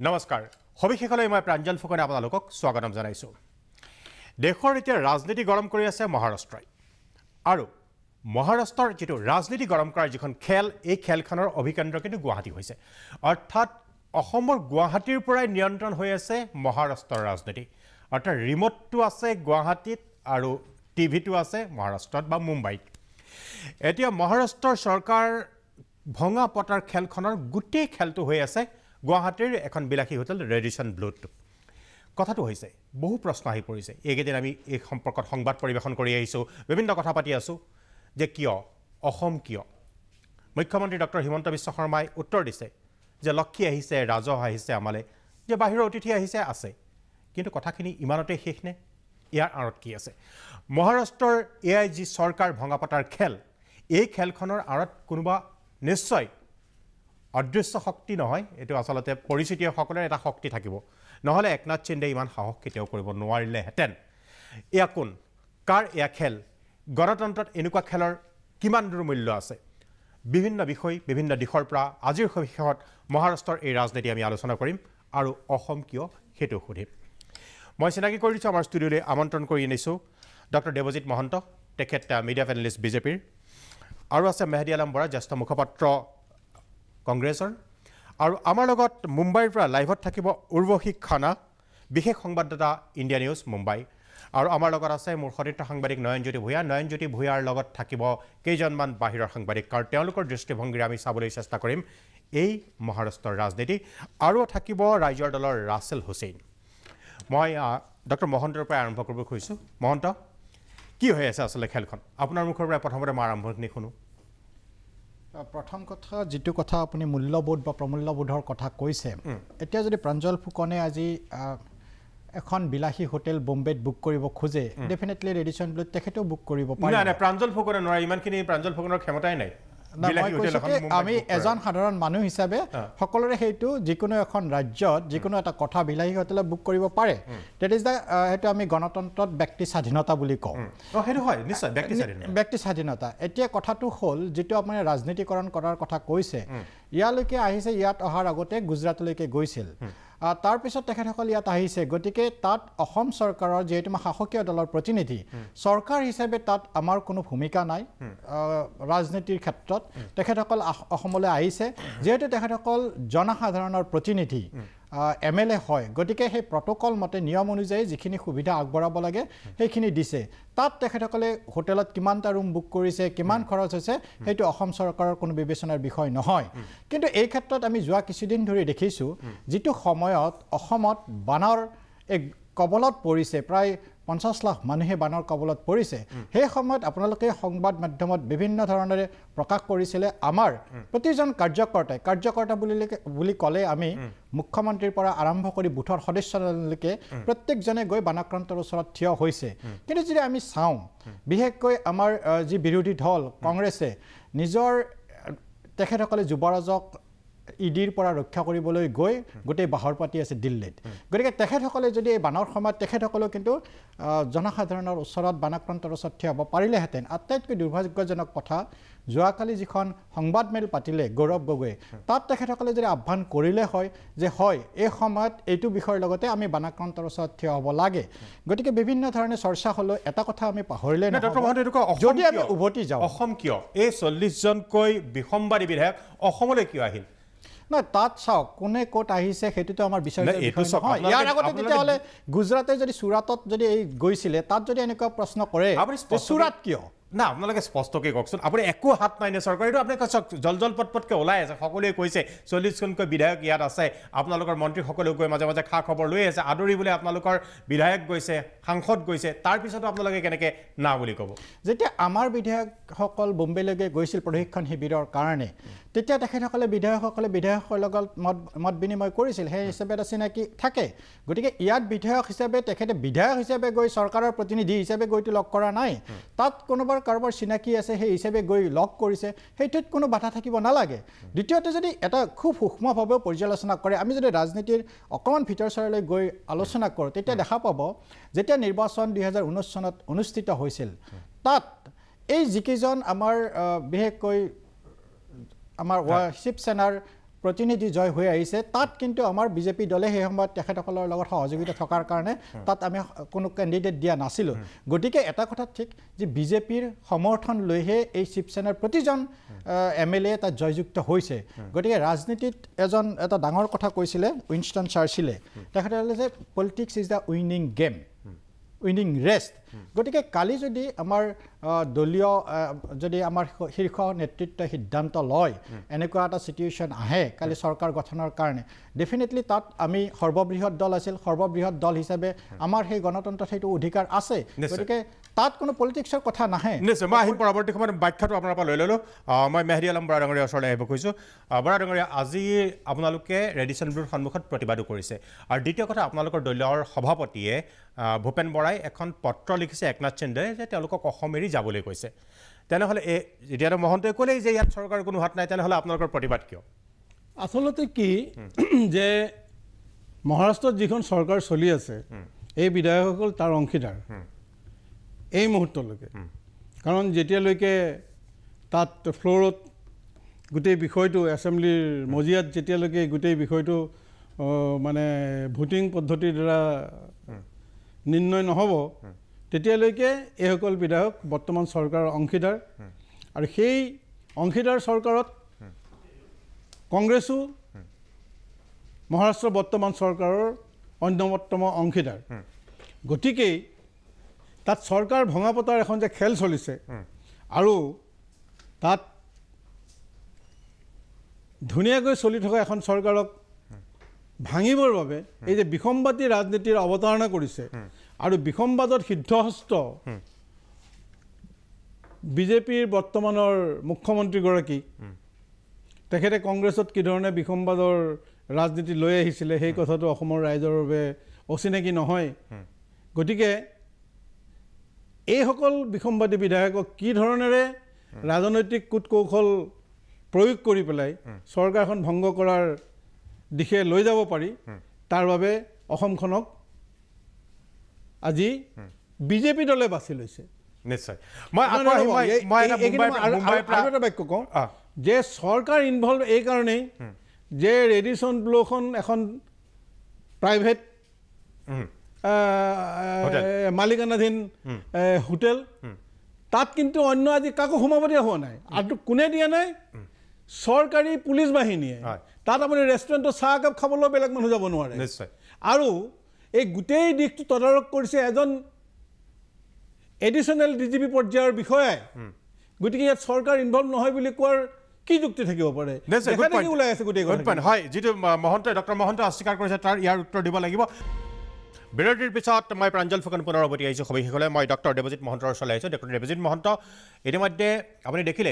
নমস্কাৰ সবিশেষলৈ মই প্ৰাঞ্জল ফুকনে আপোনালোকক স্বাগতম জনাইছো দেশৰ এতিয়া ৰাজনীতি গৰম কৰি আছে মহাৰাষ্ট্ৰই আৰু মহাৰাষ্ট্ৰৰ যেটো ৰাজনীতি গৰম কৰাৰ যিখন খেল এই খেলখনৰ অভিকেন্দ্ৰ কিন্তু গুৱাহাটী হৈছে অৰ্থাৎ অসমৰ গুৱাহাটীৰ পৰাই নিয়ন্ত্ৰণ হৈ আছে মহাৰাষ্ট্ৰৰ ৰাজনীতি অৰ্থাৎ ৰিমোটটো আছে গুৱাহাটীত আৰু টিভিটো আছে মহাৰাষ্ট্ৰত বা মুম্বাইত এতিয়া মহাৰাষ্ট্ৰৰ চৰকাৰ ভঙা পটাৰ খেলখনৰ গুটেই খেলটো হৈ আছে গুৱাহাটীৰ এখন বিলাসী হোটেল ৰেডিসন ব্লুত কথাটো হৈছে বহু প্ৰশ্ন আহি পৰিছে এইকেদিন আমি এই সম্পৰ্কত সংবাদ পৰিবেশন কৰি আহিছো বিভিন্ন কথা পাতি আছো যে কিয় অসম কিয় মুখ্যমন্ত্ৰী ডক্টৰ হিমন্ত বিশ্ব শৰ্মাই উত্তৰ দিছে যে লক্ষী আহিছে ৰাজহ আহিছে আমালে যে বাহিৰৰ অতিথি আহিছে আছে কিন্তু কথাখিনি ইমানতে শেষ নে ইয়াৰ আঁৰত কি আছে মহাৰাষ্ট্ৰৰ এআইজি চৰকাৰ ভঙাপটাৰ খেল এই খেলখনৰ আঁৰত কোনোবা নিশ্চয় অদৃশ্য শক্তি নহয় এটো আসলতে পৰিচিতীয় সকলৰ এটা শক্তি থাকিব নহলে একনাথ চিন্দে ইমান সাহস কেতিয়াও কৰিব নোৱাৰিলে হেতেন এয়া কোন কাৰ এয়া খেল গণতন্ত্ৰত এনেকুৱা খেলৰ কিমান দূৰ মূল্য আছে বিভিন্ন বিষয় বিভিন্ন দিশৰ পৰা আজিৰ সবিশেষত মহাৰাষ্ট্ৰৰ এই ৰাজনীতি আমি আলোচনা কৰিম আৰু অসম কিয় হেতু সুধিম মই চিনাকি কৰি দিছো আমাৰ ষ্টুডিঅলৈ আমন্ত্ৰণ কৰি আনিছো ডক্টৰ দেৱজিৎ মহন্ত তেখেত মিডিয়া এনালিষ্ট বিজেপিৰ আৰু আছে মেহদি আলম বৰা জ্যেষ্ঠ মুখপাত্ৰ কংগ্ৰেছৰ আৰু আমাৰ লগত মুম্বাইৰ পৰা লাইভত থাকিব উৰ্বশী খানা বিশেষ সংবাদদাতা ইণ্ডিয়া নিউজ মুম্বাই আৰু আমাৰ লগত আছে মোৰ সতীৰ্থ সাংবাদিক নয়নজ্যোতি ভূঞাৰ লগত থাকিব কেইজনমান বাহিৰৰ সাংবাদিক কাৰণ তেওঁলোকৰ দৃষ্টিভংগীৰে আমি চাবলৈ চেষ্টা কৰিম এই মহাৰাষ্ট্ৰৰ ৰাজনীতি আৰু থাকিব ৰাইজৰ দলৰ ৰাছেল হুছেইন মই ডক্টৰ মহন্তৰ পৰা আৰম্ভ কৰিব খুজিছো মহন্ত কি হৈ আছে আসলে খেলখন আপোনাৰ মুখৰ পৰা প্ৰথমতে মই আৰম্ভণি শুনো প্ৰথম কথা যেটো কথা আপুনি মূল্যবোধ বা প্ৰমূল্যবোধৰ কথা কৈছে এতিয়া যদি প্ৰাঞ্জল ফুকনে আজি এখন বিলাসী হোটেল বোম্বেত বুক কৰিব খোজে ডেফিনেটলি ৰেডিসন ব্লুত তেখেতেও বুক কৰিব পাৰে না প্ৰাঞ্জল ফুকনে নোৱাৰে ইমানখিনি প্ৰাঞ্জল ফুকনৰ ক্ষমতাই নাই আমি এজন সাধাৰণ মানুহ হিচাপে সকলোৰে হেতু যিকোনো এখন ৰাজ্যত যিকোনো এটা কথা বিলাহী হোটেলত বুক কৰিব পাৰে দ্যাট ইজ দা হেতু আমি গণতন্ত্ৰত ব্যক্তি স্বাধীনতা বুলি কওঁ হেতু হয় নিশ্চয় ব্যক্তি স্বাধীনতা এতিয়া কথাটো হ'ল যেটো আপুনি ৰাজনীতিকৰণ কৰাৰ কথা কৈছে ইয়ালৈকে আহিছে ইয়াত অহাৰ আগতে গুজৰাটলৈকে গৈছিল তাৰ পিছত তেখেতসকল ইয়াত আহিছে গতিকে তাত অসম চৰকাৰৰ যেহেতু শাসকীয় দলৰ প্ৰতিনিধি চৰকাৰ হিচাপে তাত আমাৰ কোনো ভূমিকা নাই ৰাজনীতিৰ ক্ষেত্ৰত তেখেতসকল অসমলৈ আহিছে যেহেতু তেখেতসকল জনসাধাৰণৰ প্ৰতিনিধি এমএলএ হয় গতিকে সেই প্ৰটোকল মতে নিয়ম অনুযায়ী যিখিনি সুবিধা আগবঢ়াব লাগে সেইখিনি দিছে তাত তেখেতসকলে হোটেলত কিমানটা ৰুম বুক কৰিছে কিমান খৰচ হৈছে সেইটো অসম চৰকাৰৰ কোনো বিবেচনাৰ বিষয় নহয় কিন্তু এই ক্ষেত্ৰত আমি যোৱা কিছুদিন ধৰি দেখিছো যেটো সময়ত অসমত বানৰ এক কবলত পৰিছে প্ৰায় 50 লাখ মানুহে বানৰ কবলত পৰিছে সেই সময়ত আপোনালোকে সংবাদ মাধ্যমত বিভিন্ন ধৰণৰে প্ৰকাশ কৰিছিলে আমাৰ প্ৰতিজন কাৰ্যকৰ্তা বুলি ক'লে আমি মুখ্যমন্ত্ৰীৰ পৰা আৰম্ভ কৰি বুথৰ সদস্যলৈকে প্ৰত্যেকজনে গৈ বানাক্ৰান্তৰ ওচৰত থিয় হৈছে কিন্তু যদি আমি চাওঁ বিশেষকৈ আমাৰ যি বিৰোধী দল কংগ্ৰেছে নিজৰ তেখেতসকলে যুৱৰাজক ইডিৰ পৰা ৰক্ষা কৰিবলৈ গৈ গোটেই বাহৰ পাতি আছে দিল্লীত গতিকে তেখেতসকলে যদি এই বানৰ সময়ত তেখেতসকলে কিন্তু জনসাধাৰণৰ ওচৰত বানাক্ৰান্তৰ ওচৰত থিয় হ'ব পাৰিলেহেঁতেন আটাইতকৈ দুৰ্ভাগ্যজনক কথা যোৱাকালি যিখন সংবাদমেল পাতিলে গৌৰৱ গগৈ তাত তেখেতসকলে যদি আহ্বান কৰিলে হয় যে হয় এই সময়ত এইটো বিষয়ৰ লগতে আমি বানাক্ৰান্তৰ ওচৰত থিয় হ'ব লাগে গতিকে বিভিন্ন ধৰণে চৰ্চা হ'লেও এটা কথা আমি পাহৰিলে যদি আমি উভতি যাওঁ অসম কিয় এই 40 জনকৈ বিসম্বাদী বিধায়ক অসমলৈ কিয় আহিল না তাত চাওক কোনে কোট আহিছে হেতুটো আমাৰ বিষয় নহয় ইয়াৰ আগতে তেতিয়াহলে গুজৰাটে যদি সুৰাটত যদি এই গৈছিলে তাত যদি এনেকুৱা প্ৰশ্ন কৰে সুৰাট কিয় না আপোনালোকে স্পষ্টকৈ কওকচোন আপুনি একো হাত নাই নে চৰকাৰ এইটো আপুনি জল পটপটকৈ ওলাই আছে সকলোৱে কৈছে 40 জনকৈ বিধায়ক ইয়াত আছে আপোনালোকৰ মন্ত্ৰী সকলেও গৈ মাজে মাজে খা খবৰ লৈ আছে আদৰিবলৈ আপোনালোকৰ বিধায়ক গৈছে সাংসদ গৈছে তাৰ পিছতো আপোনালোকে কেনেকৈ না বুলি ক'ব যেতিয়া আমাৰ বিধায়কসকল বোম্বেলৈকে গৈছিল প্ৰশিক্ষণ শিবিৰৰ কাৰণে তেতিয়া তেখেতসকলে বিধায়কৰ লগত মত বিনিময় কৰিছিল সেই হিচাপে এটা চিনাকি থাকে গতিকে ইয়াত বিধায়ক হিচাপে গৈ চৰকাৰৰ প্ৰতিনিধি হিচাপে গৈতো লগ কৰা নাই তাত কোনোবাৰ কাৰোবাৰ চিনাকি আছে সেই হিচাপে গৈ লগ কৰিছে সেইটোত কোনো বাধা থাকিব নালাগে দ্বিতীয়তে যদি এটা খুব সূক্ষ্মভাৱে পৰ্যালোচনা কৰে আমি যদি ৰাজনীতিৰ অকমান ভিতৰচৰলৈ গৈ আলোচনা কৰোঁ তেতিয়া দেখা পাব যেতিয়া নিৰ্বাচন 2019 চনত অনুষ্ঠিত হৈছিল তাত এই যিকেইজন আমাৰ বিশেষকৈ আমাৰ শিৱসেনাৰ প্ৰতিনিধি জয় হৈ আহিছে তাত কিন্তু আমাৰ বিজেপি দলে সেই সময়ত তেখেতসকলৰ লগত সহযোগিতা থকাৰ কাৰণে তাত আমি কোনো কেণ্ডিডেট দিয়া নাছিলোঁ গতিকে এটা কথা ঠিক যে বিজেপিৰ সমৰ্থন লৈহে এই শিৱসেনাৰ প্ৰতিজন MLA তাত জয়যুক্ত হৈছে গতিকে ৰাজনীতিত এটা ডাঙৰ কথা কৈছিলে উইনষ্টন চাৰ্চিলে তেখেতে ক'লে যে politics is the winning game winning rest গতিকে কালি যদি আমাৰ দলীয় যদি আমাৰ শীৰ্ষ নেতৃত্বই সিদ্ধান্ত লয় এনেকুৱা এটা সিচুৱেশ্যন আহে কালি চৰকাৰ গঠনৰ কাৰণে ডেফিনেটলি তাত আমি সৰ্ববৃহৎ দল আছিল সৰ্ববৃহৎ দল হিচাপে আমাৰ সেই গণতন্ত্ৰত সেইটো অধিকাৰ আছে গতিকে তাত কোনো পলিটিক্সৰ কথা নাহে নিশ্চয় মই আহিম পৰৱৰ্তী সময়ত ব্যাখ্যাটো আপোনাৰ পৰা লৈ ল'লোঁ মই মেহদি আলম বৰা ডাঙৰীয়া ওচৰলৈ আহিব খুজিছোঁ বৰা ডাঙৰীয়া আজি আপোনালোকে ৰেডিচন ব্লুৰ সন্মুখত প্ৰতিবাদো কৰিছে আৰু দ্বিতীয় কথা আপোনালোকৰ দলৰ সভাপতিয়ে ভূপেন বৰাই এখন পত্ৰ লিখিছে একনাথ সিন্ধে যে তেওঁলোকক অসম এৰি যাবলৈ কৈছে তেনেহ'লে যেতিয়া মহন্তই ক'লেই যে ইয়াত চৰকাৰৰ কোনো হাত নাই তেনেহ'লে আপোনালোকৰ প্ৰতিবাদ কিয় আচলতে কি যে মহাৰাষ্ট্ৰত যিখন চৰকাৰ চলি আছে এই বিধায়কসকল তাৰ অংশীদাৰ এই মুহূৰ্তলৈকে কাৰণ যেতিয়ালৈকে তাত ফ্ল'ৰত গোটেই বিষয়টো এছেম্বলিৰ মজিয়াত যেতিয়ালৈকে গোটেই বিষয়টো মানে ভোটিং পদ্ধতিৰ দ্বাৰা নিৰ্ণয় নহ'ব তেতিয়ালৈকে এইসকল বিধায়ক বৰ্তমান চৰকাৰৰ অংশীদাৰ আৰু সেই অংশীদাৰ চৰকাৰত কংগ্ৰেছো মহাৰাষ্ট্ৰৰ বৰ্তমান চৰকাৰৰ অন্যতম অংশীদাৰ গতিকেই তাত চৰকাৰ ভঙা পতাৰ এখন যে খেল চলিছে আৰু তাত ধুনীয়াকৈ চলি থকা এখন চৰকাৰক ভাঙিবৰ বাবে এই যে বিসম্বাদী ৰাজনীতিৰ অৱতাৰণা কৰিছে আৰু বিসম্বাদত সিদ্ধহস্ত বিজেপিৰ বৰ্তমানৰ মুখ্যমন্ত্ৰীগৰাকী তেখেতে কংগ্ৰেছত কি ধৰণে বিসম্বাদৰ ৰাজনীতি লৈ আহিছিলে সেই কথাটো অসমৰ ৰাইজৰ বাবে অচিনাকি নহয় গতিকে এইসকল বিসম্বাদী বিধায়কক কি ধৰণেৰে ৰাজনৈতিক কূট কৌশল প্ৰয়োগ কৰি পেলাই চৰকাৰখন ভংগ কৰাৰ দিশে লৈ যাব পাৰি তাৰ বাবে অসমখনক আজি বিজেপি দলে বাছি লৈছে নিশ্চয় এটা বাক্য কওঁ যে চৰকাৰ ইনভলভ এই কাৰণেই যে ৰেডিচন ব্লুখন এখন প্ৰাইভেট মালিকানাধীন হোটেল তাত কিন্তু অন্য আজি কাকো সোমাব দিয়া হোৱা নাই আৰু কোনে দিয়া নাই চৰকাৰী পুলিচ বাহিনীয়ে তাত আপুনি ৰেষ্টুৰেণ্টত চাহ একাপ খাবলৈ বেলেগ মানুহ যাব নোৱাৰে নিশ্চয় আৰু এই গোটেই দিশটো তদাৰক কৰিছে এজন এডিশ্যনেল ডিজিপি পৰ্যায়ৰ বিষয়াই গতিকে ইয়াত চৰকাৰ ইনভলভ নহয় বুলি কোৱাৰ কি যুক্তি থাকিব পাৰে ওলাই আছে গোটেই হয় যিটো মহন্তই ডক্টৰ মহন্তই অস্বীকাৰ কৰিছে তাৰ ইয়াৰ উত্তৰ দিব লাগিব বিৰতিৰ পিছত মই প্ৰাঞ্জল ফুকন পুনৰ উভতি আহিছোঁ সবিশেষলৈ মই ডক্টৰ দেৱজিৎ মহন্তৰ ওচৰলৈ আহিছোঁ ডক্টৰ দেৱজিৎ মহন্ত ইতিমধ্যে আপুনি দেখিলে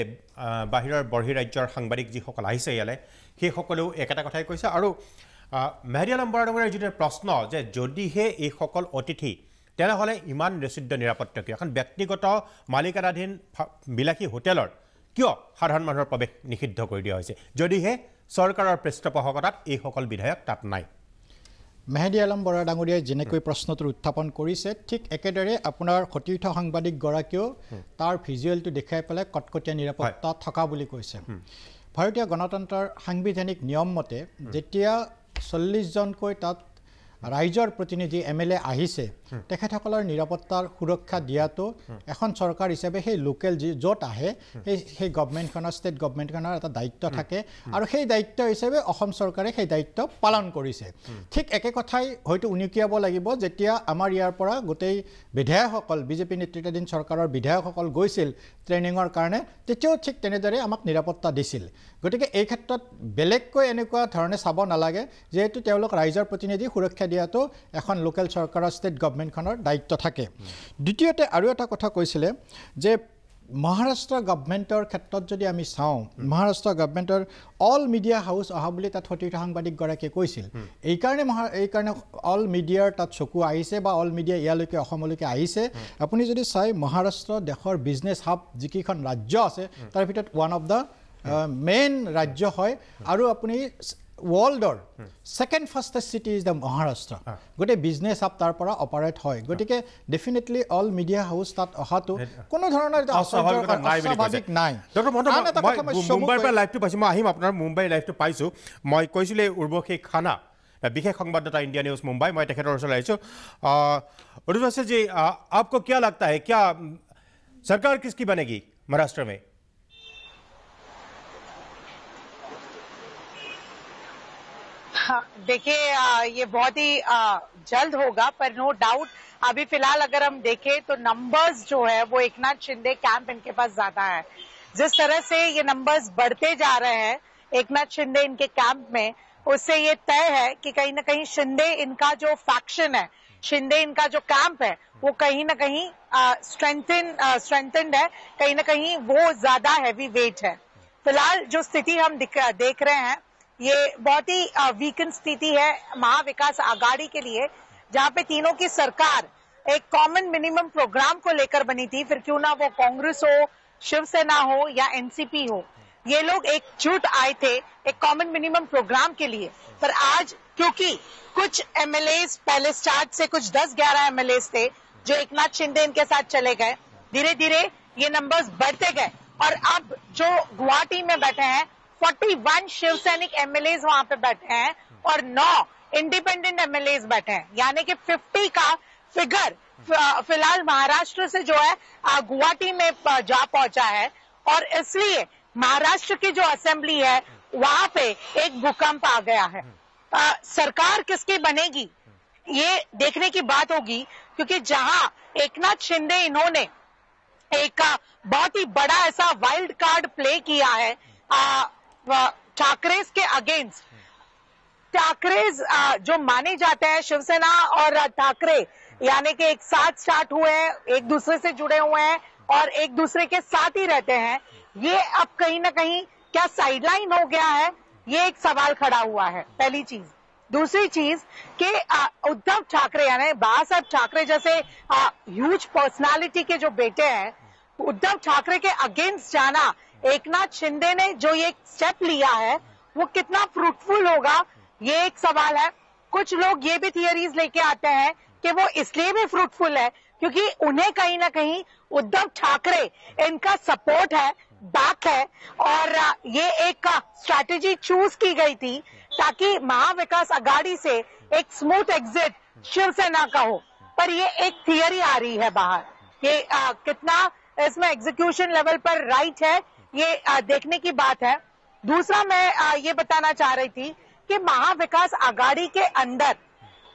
বাহিৰৰ বৰ্হিৰাজ্যৰ সাংবাদিক যিসকল আহিছে ইয়ালৈ সেইসকলেও একেটা কথাই কৈছে আৰু মেহদি আলম বৰা ডাঙৰীয়াৰ যিটো প্ৰশ্ন যে যদিহে এইসকল অতিথি তেনেহ'লে ইমান নিষিদ্ধ নিৰাপত্তা কিয় এখন ব্যক্তিগত মালিকানাধীন বিলাসী হোটেলৰ কিয় সাধাৰণ মানুহৰ প্ৰৱেশ নিষিদ্ধ কৰি দিয়া হৈছে যদিহে চৰকাৰৰ পৃষ্ঠপোষকতাত এইসকল বিধায়ক তাত নাই মেহদি আলম বৰা ডাঙৰীয়াই যেনেকৈ প্ৰশ্নটো উত্থাপন কৰিছে ঠিক একেদৰে আপোনাৰ সতীৰ্থ সাংবাদিকগৰাকীয়েও তাৰ ভিজুৱেলটো দেখাই পেলাই কটকটীয়া নিৰাপত্তা থকা বুলি কৈছে ভাৰতীয় গণতন্ত্ৰৰ সাংবিধানিক নিয়ম মতে যেতিয়া 40 জনকৈ তাত ৰাইজৰ প্ৰতিনিধি MLA আহিছে তেখেতসকলৰ নিৰাপত্তাৰ সুৰক্ষা দিয়াটো এখন চৰকাৰ হিচাপে সেই লোকেল য'ত আহে সেই গভৰ্ণমেণ্টখনৰ ষ্টেট গভৰ্ণমেণ্টখনৰ এটা দায়িত্ব থাকে আৰু সেই দায়িত্ব হিচাপে অসম চৰকাৰে সেই দায়িত্ব পালন কৰিছে ঠিক একে কথাই হয়তো উনুকিয়াব লাগিব যেতিয়া আমাৰ ইয়াৰ পৰা গোটেই বিধায়কসকল বিজেপি নেতৃত্বাধীন চৰকাৰৰ বিধায়কসকল গৈছিল ট্ৰেইনিঙৰ কাৰণে তেতিয়াও ঠিক তেনেদৰে আমাক নিৰাপত্তা দিছিল গতিকে এই ক্ষেত্ৰত বেলেগকৈ এনেকুৱা ধৰণে চাব নালাগে যেহেতু তেওঁলোক ৰাইজৰ প্ৰতিনিধি সুৰক্ষা দিয়াটো এখন লোকেল চৰকাৰৰ ষ্টেট গভৰ্ণমেণ্টখনৰ দায়িত্ব থাকে দ্বিতীয়তে আৰু এটা কথা কৈছিলে যে মহাৰাষ্ট্ৰ গভৰ্ণমেণ্টৰ ক্ষেত্ৰত যদি আমি চাওঁ মহাৰাষ্ট্ৰ গভৰ্ণমেণ্টৰ অল মিডিয়া হাউচ অহা বুলি তাত সতীৰ্থ সাংবাদিকগৰাকীয়ে কৈছিল এইকাৰণে অল মিডিয়াৰ তাত চকু আহিছে বা অল মিডিয়া ইয়ালৈকে অসমলৈকে আহিছে আপুনি যদি চাই মহাৰাষ্ট্ৰ দেশৰ বিজনেছ হাব যিকেইখন ৰাজ্য আছে তাৰ ভিতৰত ওৱান অফ দ্য মেইন ৰাজ্য হয় আৰু আপুনি ৱৰ্ল্ডৰ second fastest city is the Maharashtra গোটেই বিজনেছ আপ তাৰ পৰা অপাৰেট হয় গতিকে ডেফিনেটলি অল মিডিয়া হাউচ তাত অহাটো কোনো ধৰণৰ অস্বাভাৱিক নাই ডক্টৰ মহন্ত মুম্বাইৰ পৰা লাইভটো পাইছোঁ মই আহিম আপোনাৰ মুম্বাইৰ লাইভটো পাইছোঁ মই কৈছিলোঁ এই উৰ্বশী খানা विशेष संवाददाता इंडिया न्यूज़ मुंबई मैं तेखर ओर से उर्वशी जी आपको क्या लगता है क्या सरकार किसकी बनेगी महाराष्ट्र में? देखिए ये बहुत ही जल्द होगा पर नो डाउट अभी फिलहाल अगर हम देखें तो नंबर्स जो है वो एकनाथ शिंदे कैंप इनके पास ज्यादा है। जिस तरह से ये नंबर्स बढ़ते जा रहे हैं एकनाथ शिंदे इनके कैंप में उससे ये तय है कि कहीं ना कहीं शिंदे इनका जो फैक्शन है शिंदे इनका जो कैंप है वो कहीं ना कहीं स्ट्रेंथेंड है कहीं ना कहीं वो ज्यादा हैवी वेट है। फिलहाल जो स्थिति हम देख रहे हैं ये बहुत ही वीकन स्थिति है महाविकास आघाड़ी के लिए जहां पे तीनों की सरकार एक कॉमन मिनिमम प्रोग्राम को लेकर बनी थी फिर क्यों ना वो कांग्रेस हो शिवसेना हो या एनसीपी हो ये लोग एकजुट आए थे एक कॉमन मिनिमम प्रोग्राम के लिए। पर आज क्योंकि कुछ एमएलएस पहले स्टार्ट से कुछ 10-11 एमएलएस थे जो एकनाथ शिंदे इनके साथ चले गए धीरे धीरे ये नंबर्स बढ़ते गए और अब जो गुवाहाटी में बैठे हैं 41 शिवसैनिक एमएलएस वहां पे बैठे हैं और 9 इंडिपेंडेंट एमएलएस बैठे हैं यानी कि 50 का फिगर फिलहाल महाराष्ट्र से जो है गुवाहाटी में जा पहुंचा है और इसलिए महाराष्ट्र की जो असेंबली है वहां पे एक भूकंप आ गया है। सरकार किसकी बनेगी ये देखने की बात होगी क्योंकि जहां एकनाथ शिंदे इन्होंने एक बहुत ही बड़ा ऐसा वाइल्ड कार्ड प्ले किया है ठाकरे के अगेंस्ट। ठाकरे जो माने जाते हैं शिवसेना और ठाकरे यानी कि एक साथ स्टार्ट हुए हैं एक दूसरे से जुड़े हुए हैं और एक दूसरे के साथ ही रहते हैं ये अब कहीं ना कहीं क्या साइडलाइन हो गया है ये एक सवाल खड़ा हुआ है पहली चीज। दूसरी चीज कि उद्धव ठाकरे यानी बाला साहब ठाकरे जैसे ह्यूज पर्सनालिटी के जो बेटे हैं उद्धव ठाकरे के अगेंस्ट जाना एकनाथ शिंदे ने जो ये स्टेप लिया है वो कितना फ्रूटफुल होगा ये एक सवाल है। कुछ लोग ये भी थियरीज लेके आते हैं कि वो इसलिए भी फ्रूटफुल है क्योंकि उन्हें कहीं ना कहीं उद्धव ठाकरे इनका सपोर्ट है बैक है और ये एक स्ट्रैटेजी चूज की गई थी ताकि महाविकास आघाड़ी से एक स्मूथ एग्जिट शिवसेना का हो। पर ये एक थियरी आ रही है बाहर ये कितना इसमें एग्जीक्यूशन लेवल पर राइट है ये देखने की बात है। दूसरा मैं ये बताना चाह रही थी कि महाविकास आघाड़ी के अंदर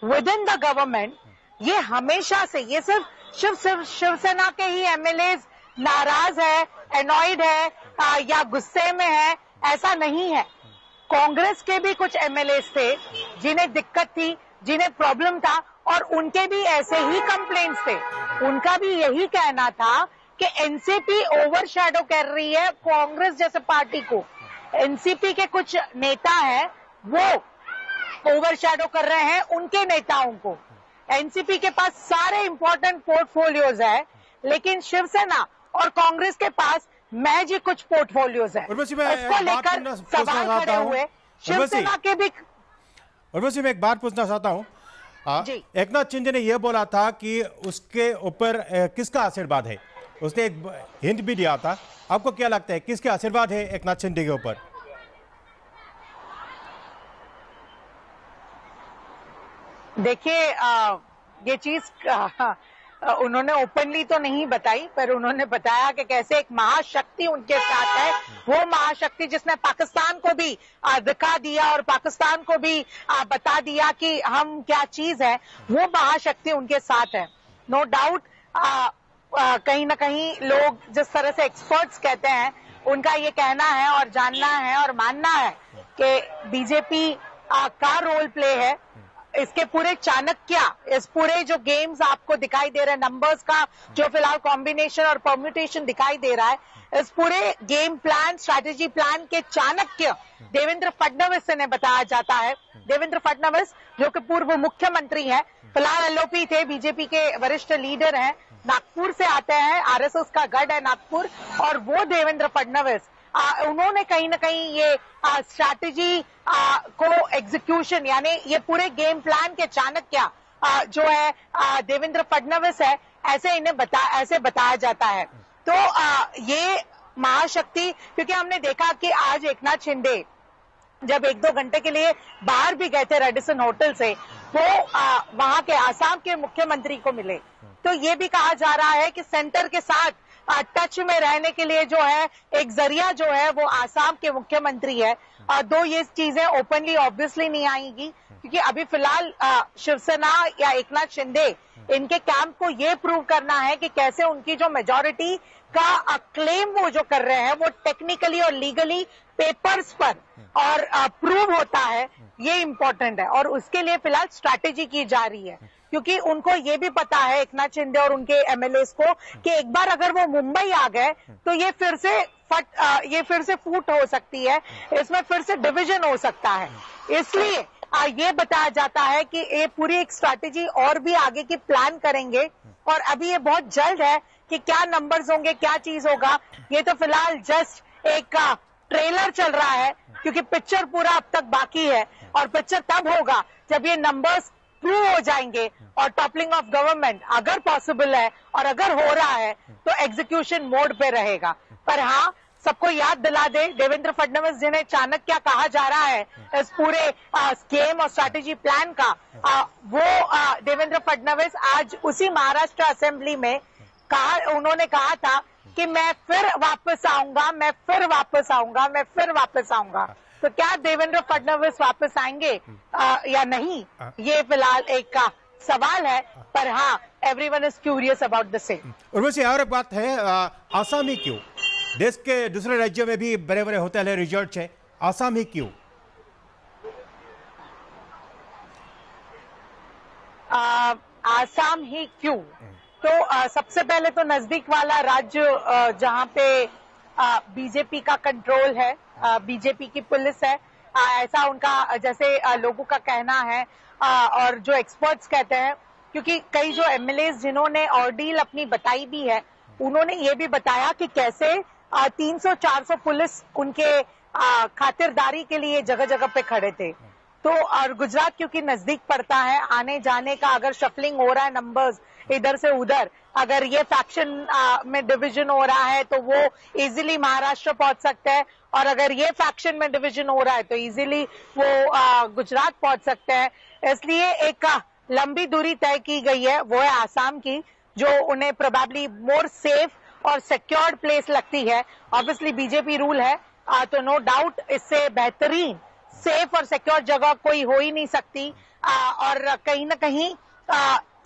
विद इन द गवर्नमेंट ये हमेशा से ये सिर्फ शिवसेना के ही एमएलए नाराज है एनॉयड है या गुस्से में है ऐसा नहीं है। कांग्रेस के भी कुछ एमएलए थे जिन्हें दिक्कत थी जिन्हें प्रॉब्लम था और उनके भी ऐसे ही कंप्लेंट्स थे। उनका भी यही कहना था कि एनसीपी ओवरशैडो कर रही है कांग्रेस जैसे पार्टी को। एनसीपी के कुछ नेता हैं वो ओवरशैडो कर रहे हैं उनके नेताओं को। एनसीपी के पास सारे इंपॉर्टेंट पोर्टफोलियोज है लेकिन शिवसेना और कांग्रेस के पास महज ही कुछ पोर्टफोलियोज है। इसको लेकर सवाल खड़े हुए शिवसेना के भी। उर्वशी मैं एक बात पूछना चाहता हूँ एकनाथ शिंदे ने यह बोला था कि उसके ऊपर किसका आशीर्वाद है उसने एक हिंट भी दिया था आपको क्या लगता है किसके आशीर्वाद है एकनाथ शिंदे के ऊपर? देखिए ये चीज उन्होंने ओपनली तो नहीं बताई पर उन्होंने बताया कि कैसे एक महाशक्ति उनके साथ है वो महाशक्ति जिसने पाकिस्तान को भी दिखा दिया और पाकिस्तान को भी बता दिया कि हम क्या चीज है वो महाशक्ति उनके साथ है। नो डाउट कहीं ना कहीं लोग जिस तरह से एक्सपर्ट्स कहते हैं उनका ये कहना है और जानना है और मानना है कि बीजेपी का रोल प्ले है इसके पूरे चाणक्य इस पूरे जो गेम्स आपको दिखाई दे रहे हैं नंबर्स का जो फिलहाल कॉम्बिनेशन और परम्यूटेशन दिखाई दे रहा है इस पूरे गेम प्लान स्ट्रैटेजी प्लान के चाणक्य देवेंद्र फडणवीस ने बताया जाता है। देवेंद्र फडणवीस जो कि पूर्व मुख्यमंत्री हैं फिलहाल एलओपी थे बीजेपी के वरिष्ठ लीडर हैं नागपुर से आते हैं आरएसएस का गढ़ है नागपुर और वो देवेंद्र फडणवीस उन्होंने कहीं ना कहीं ये स्ट्रैटेजी को एग्जीक्यूशन यानी ये पूरे गेम प्लान के चाणक्य जो है देवेंद्र फडणवीस है, ऐसे बताया जाता है। तो ये महाशक्ति, क्योंकि हमने देखा कि आज एकनाथ शिंदे जब 1-2 घंटे के लिए बाहर भी गए थे रेडिसन होटल से, वो वहां के आसाम के मुख्यमंत्री को मिले। तो ये भी कहा जा रहा है कि सेंटर के साथ टच में रहने के लिए जो है एक जरिया जो है वो आसाम के मुख्यमंत्री है। दो ये चीजें ओपनली ऑब्वियसली नहीं आएंगी, क्योंकि अभी फिलहाल शिवसेना या एकनाथ शिंदे इनके कैंप को ये प्रूव करना है कि कैसे उनकी जो मेजॉरिटी का क्लेम वो जो कर रहे हैं वो टेक्निकली और लीगली पेपर्स पर और प्रूव होता है, ये इंपॉर्टेंट है। और उसके लिए फिलहाल स्ट्रैटेजी की जा रही है, क्योंकि उनको ये भी पता है एकनाथ शिंदे और उनके एमएलएस को कि एक बार अगर वो मुंबई आ गए तो ये फिर से फूट हो सकती है, इसमें फिर से डिवीजन हो सकता है। इसलिए ये बताया जाता है कि ये पूरी एक स्ट्रैटेजी और भी आगे की प्लान करेंगे। और अभी ये बहुत जल्द है कि क्या नंबर्स होंगे, क्या चीज होगा, ये तो फिलहाल जस्ट एक ट्रेलर चल रहा है, क्योंकि पिक्चर पूरा अब तक बाकी है। और पिक्चर तब होगा जब ये नंबर्स प्रूव हो जाएंगे और टॉपलिंग ऑफ गवर्नमेंट अगर पॉसिबल है और अगर हो रहा है तो एग्जीक्यूशन मोड पे रहेगा। पर हाँ, सबको याद दिला दे, देवेंद्र फडणवीस जिन्हें चाणक्य कहा जा रहा है इस पूरे स्कीम और स्ट्रैटेजी प्लान का, वो देवेंद्र फडणवीस आज उसी महाराष्ट्र असेंबली में उन्होंने कहा था कि मैं फिर वापस आऊंगा। तो क्या देवेंद्र फडणवीस वापस आएंगे या नहीं, ये फिलहाल एक सवाल है। पर हाँ, everyone is curious about the same. Urvashi, और एक बात है, आसाम ही क्यों? देश के दूसरे राज्यों में भी बड़े बड़े होटल है, रिजॉर्ट है, आसाम ही क्यों? आसाम ही क्यों? तो सबसे पहले तो नजदीक वाला राज्य जहां पे बीजेपी का कंट्रोल है, बीजेपी की पुलिस है, ऐसा उनका जैसे लोगों का कहना है और जो एक्सपर्ट्स कहते हैं। क्योंकि कई जो एमएलएस जिन्होंने ऑर्डील अपनी बताई भी है, उन्होंने ये भी बताया कि कैसे 300-400 पुलिस उनके खातिरदारी के लिए जगह जगह पे खड़े थे। तो और गुजरात क्योंकि नजदीक पड़ता है, आने जाने का अगर शफलिंग हो रहा है नंबर्स इधर से उधर, अगर ये फैक्शन में डिवीजन हो रहा है तो वो इजीली महाराष्ट्र पहुंच सकता है, और अगर ये फैक्शन में डिवीजन हो रहा है तो इजीली वो गुजरात पहुंच सकते हैं। इसलिए एक लंबी दूरी तय की गई है, वो है आसाम की, जो उन्हें प्रोबेबली मोर सेफ और सिक्योर्ड प्लेस लगती है। ऑब्वियसली बीजेपी रूल है, तो नो डाउट इससे बेहतरीन सेफ और सिक्योर जगह कोई हो ही नहीं सकती। और कहीं ना कहीं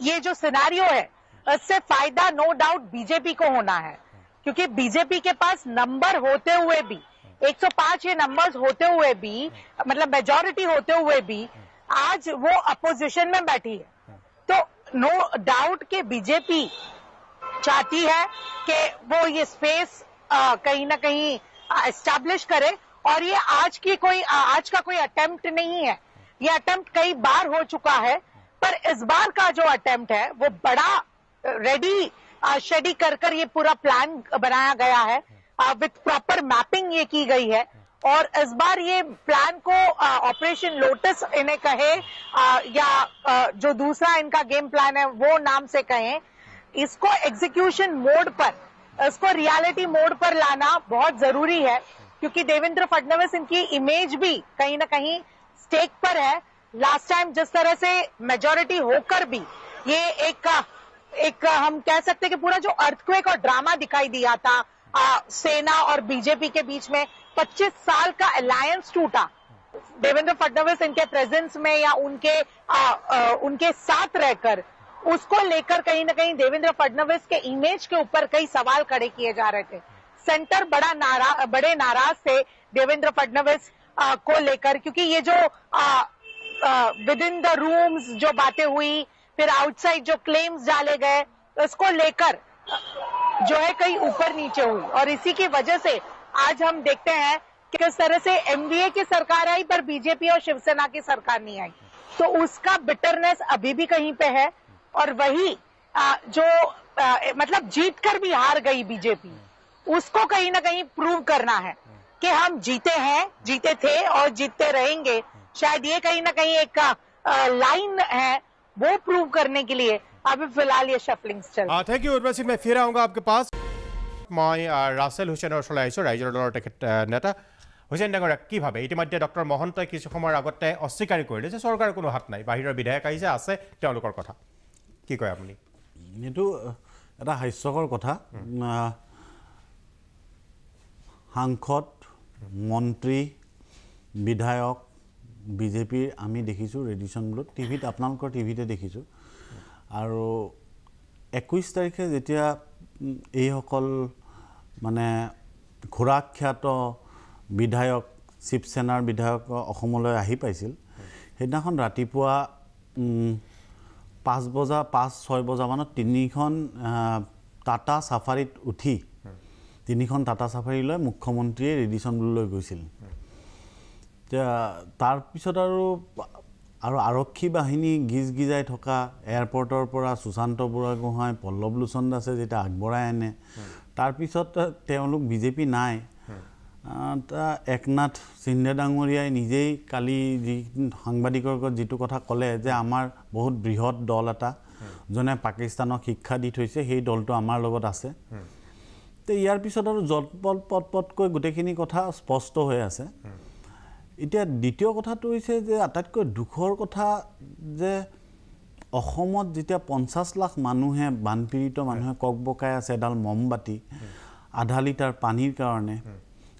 ये जो सिनेरियो है, इससे फायदा नो डाउट बीजेपी को होना है, क्योंकि बीजेपी के पास नंबर होते हुए भी 105 ये नंबर्स होते हुए भी, मतलब मेजॉरिटी होते हुए भी आज वो अपोजिशन में बैठी है। तो नो डाउट कि बीजेपी चाहती है कि वो ये स्पेस कहीं ना कहीं एस्टैब्लिश करे। और ये आज का कोई अटेम्प्ट नहीं है, ये अटेम्प्ट कई बार हो चुका है, पर इस बार का जो अटेम्प्ट है वो बड़ा रेडी शेडी कर ये पूरा प्लान बनाया गया है, विथ प्रॉपर मैपिंग ये की गई है। और इस बार ये प्लान को ऑपरेशन लोटस इन्हें कहे या जो दूसरा इनका गेम प्लान है वो नाम से कहें, इसको एग्जीक्यूशन मोड पर, इसको रियलिटी मोड पर लाना बहुत जरूरी है, क्योंकि देवेंद्र फडणवीस इनकी इमेज भी कहीं ना कहीं स्टेक पर है। लास्ट टाइम जिस तरह से मेजॉरिटी होकर भी ये एक हम कह सकते हैं कि पूरा जो अर्थक्वेक और ड्रामा दिखाई दिया था सेना और बीजेपी के बीच में, 25 साल का अलायंस टूटा देवेंद्र फडणवीस इनके प्रेजेंस में या उनके साथ रहकर, उसको लेकर कहीं ना कहीं देवेंद्र फडणवीस के इमेज के ऊपर कई सवाल खड़े किए जा रहे थे। सेंटर बड़े नाराज थे देवेंद्र फडणवीस को लेकर, क्योंकि ये जो विद इन द रूम्स जो बातें हुई, फिर आउटसाइड जो क्लेम्स डाले गए, इसको लेकर जो है कहीं ऊपर नीचे हुई। और इसी की वजह से आज हम देखते हैं कि किस तरह से एमवीए की सरकार आई पर बीजेपी और शिवसेना की सरकार नहीं आई। तो उसका बिटरनेस अभी भी कहीं पे है, और वही मतलब जीत कर भी हार गई बीजेपी, उसको कहीं ना कहीं प्रूव करना है। कि हम जीते हैं, जीते थे और जीतते रहेंगे, शायद ये कहीं ना कहीं एक लाइन है वो प्रूव करने के लिए अभी फिलहाल ये शफलिंग्स चल। थैंक यू उर्वशी, मैं फिर आऊँगा आपके पास। मैं रासेल हुसैনৰ ওচৰলৈ আহিছোঁ, ৰাইজৰ দলৰ তেখেত নেতা। হুছেইন ডাঙৰীয়া, কি ভাবে? ইতিমধ্যে ডক্টৰ মহন্তই কিছু সময়ৰ আগতে অস্বীকাৰ কৰিলে যে চৰকাৰৰ কোনো হাত নাই, বাহিৰৰ বিধায়ক আহিছে, আছে তেওঁলোকৰ কথা। কি কয় আপুনি? এইটো এটা হাস্যকৰ কথা। সাংসদ, মন্ত্ৰী, বিধায়ক, বিজেপিৰ আমি দেখিছোঁ ৰেডিশ্যন ব্লুত, টিভিত, আপোনালোকৰ টিভিতে দেখিছোঁ। আৰু 21 তাৰিখে যেতিয়া এইসকল মানে ঘোৰাখ্যাত বিধায়ক, শিৱসেনাৰ বিধায়ক অসমলৈ আহি পাইছিল, সেইদিনাখন ৰাতিপুৱা 5-6 বজামানত 3খন টাটা চাফাৰীত উঠি 3খন টাটা চাফাৰী লৈ মুখ্যমন্ত্ৰীয়ে ৰেডিশ্যন ব্লুলৈ গৈছিল। তাৰপিছত আৰু আৰক্ষী বাহিনী গিজগিজাই থকা এয়াৰপৰ্টৰ পৰা সুশান্ত বুঢ়াগোহাঁই, পল্লৱ লোচন দাসে যেতিয়া আগবঢ়াই আনে, তাৰপিছত তেওঁলোক বিজেপি নাই। একনাথ সিন্ধে ডাঙৰীয়াই নিজেই কালি যি সাংবাদিকৰ আগত যিটো কথা ক'লে যে আমাৰ বহুত বৃহৎ দল এটা যোনে পাকিস্তানক শিক্ষা দি থৈছে, সেই দলটো আমাৰ লগত আছে। তো ইয়াৰ পিছত আৰু জটপট পটপটকৈ গোটেইখিনি কথা স্পষ্ট হৈ আছে। এতিয়া দ্বিতীয় কথাটো হৈছে যে আটাইতকৈ দুখৰ কথা যে অসমত যেতিয়া 50 লাখ মানুহে, বানপীড়িত মানুহে ককবকাই আছে এডাল মমবাতি, আধা লিটাৰ পানীৰ কাৰণে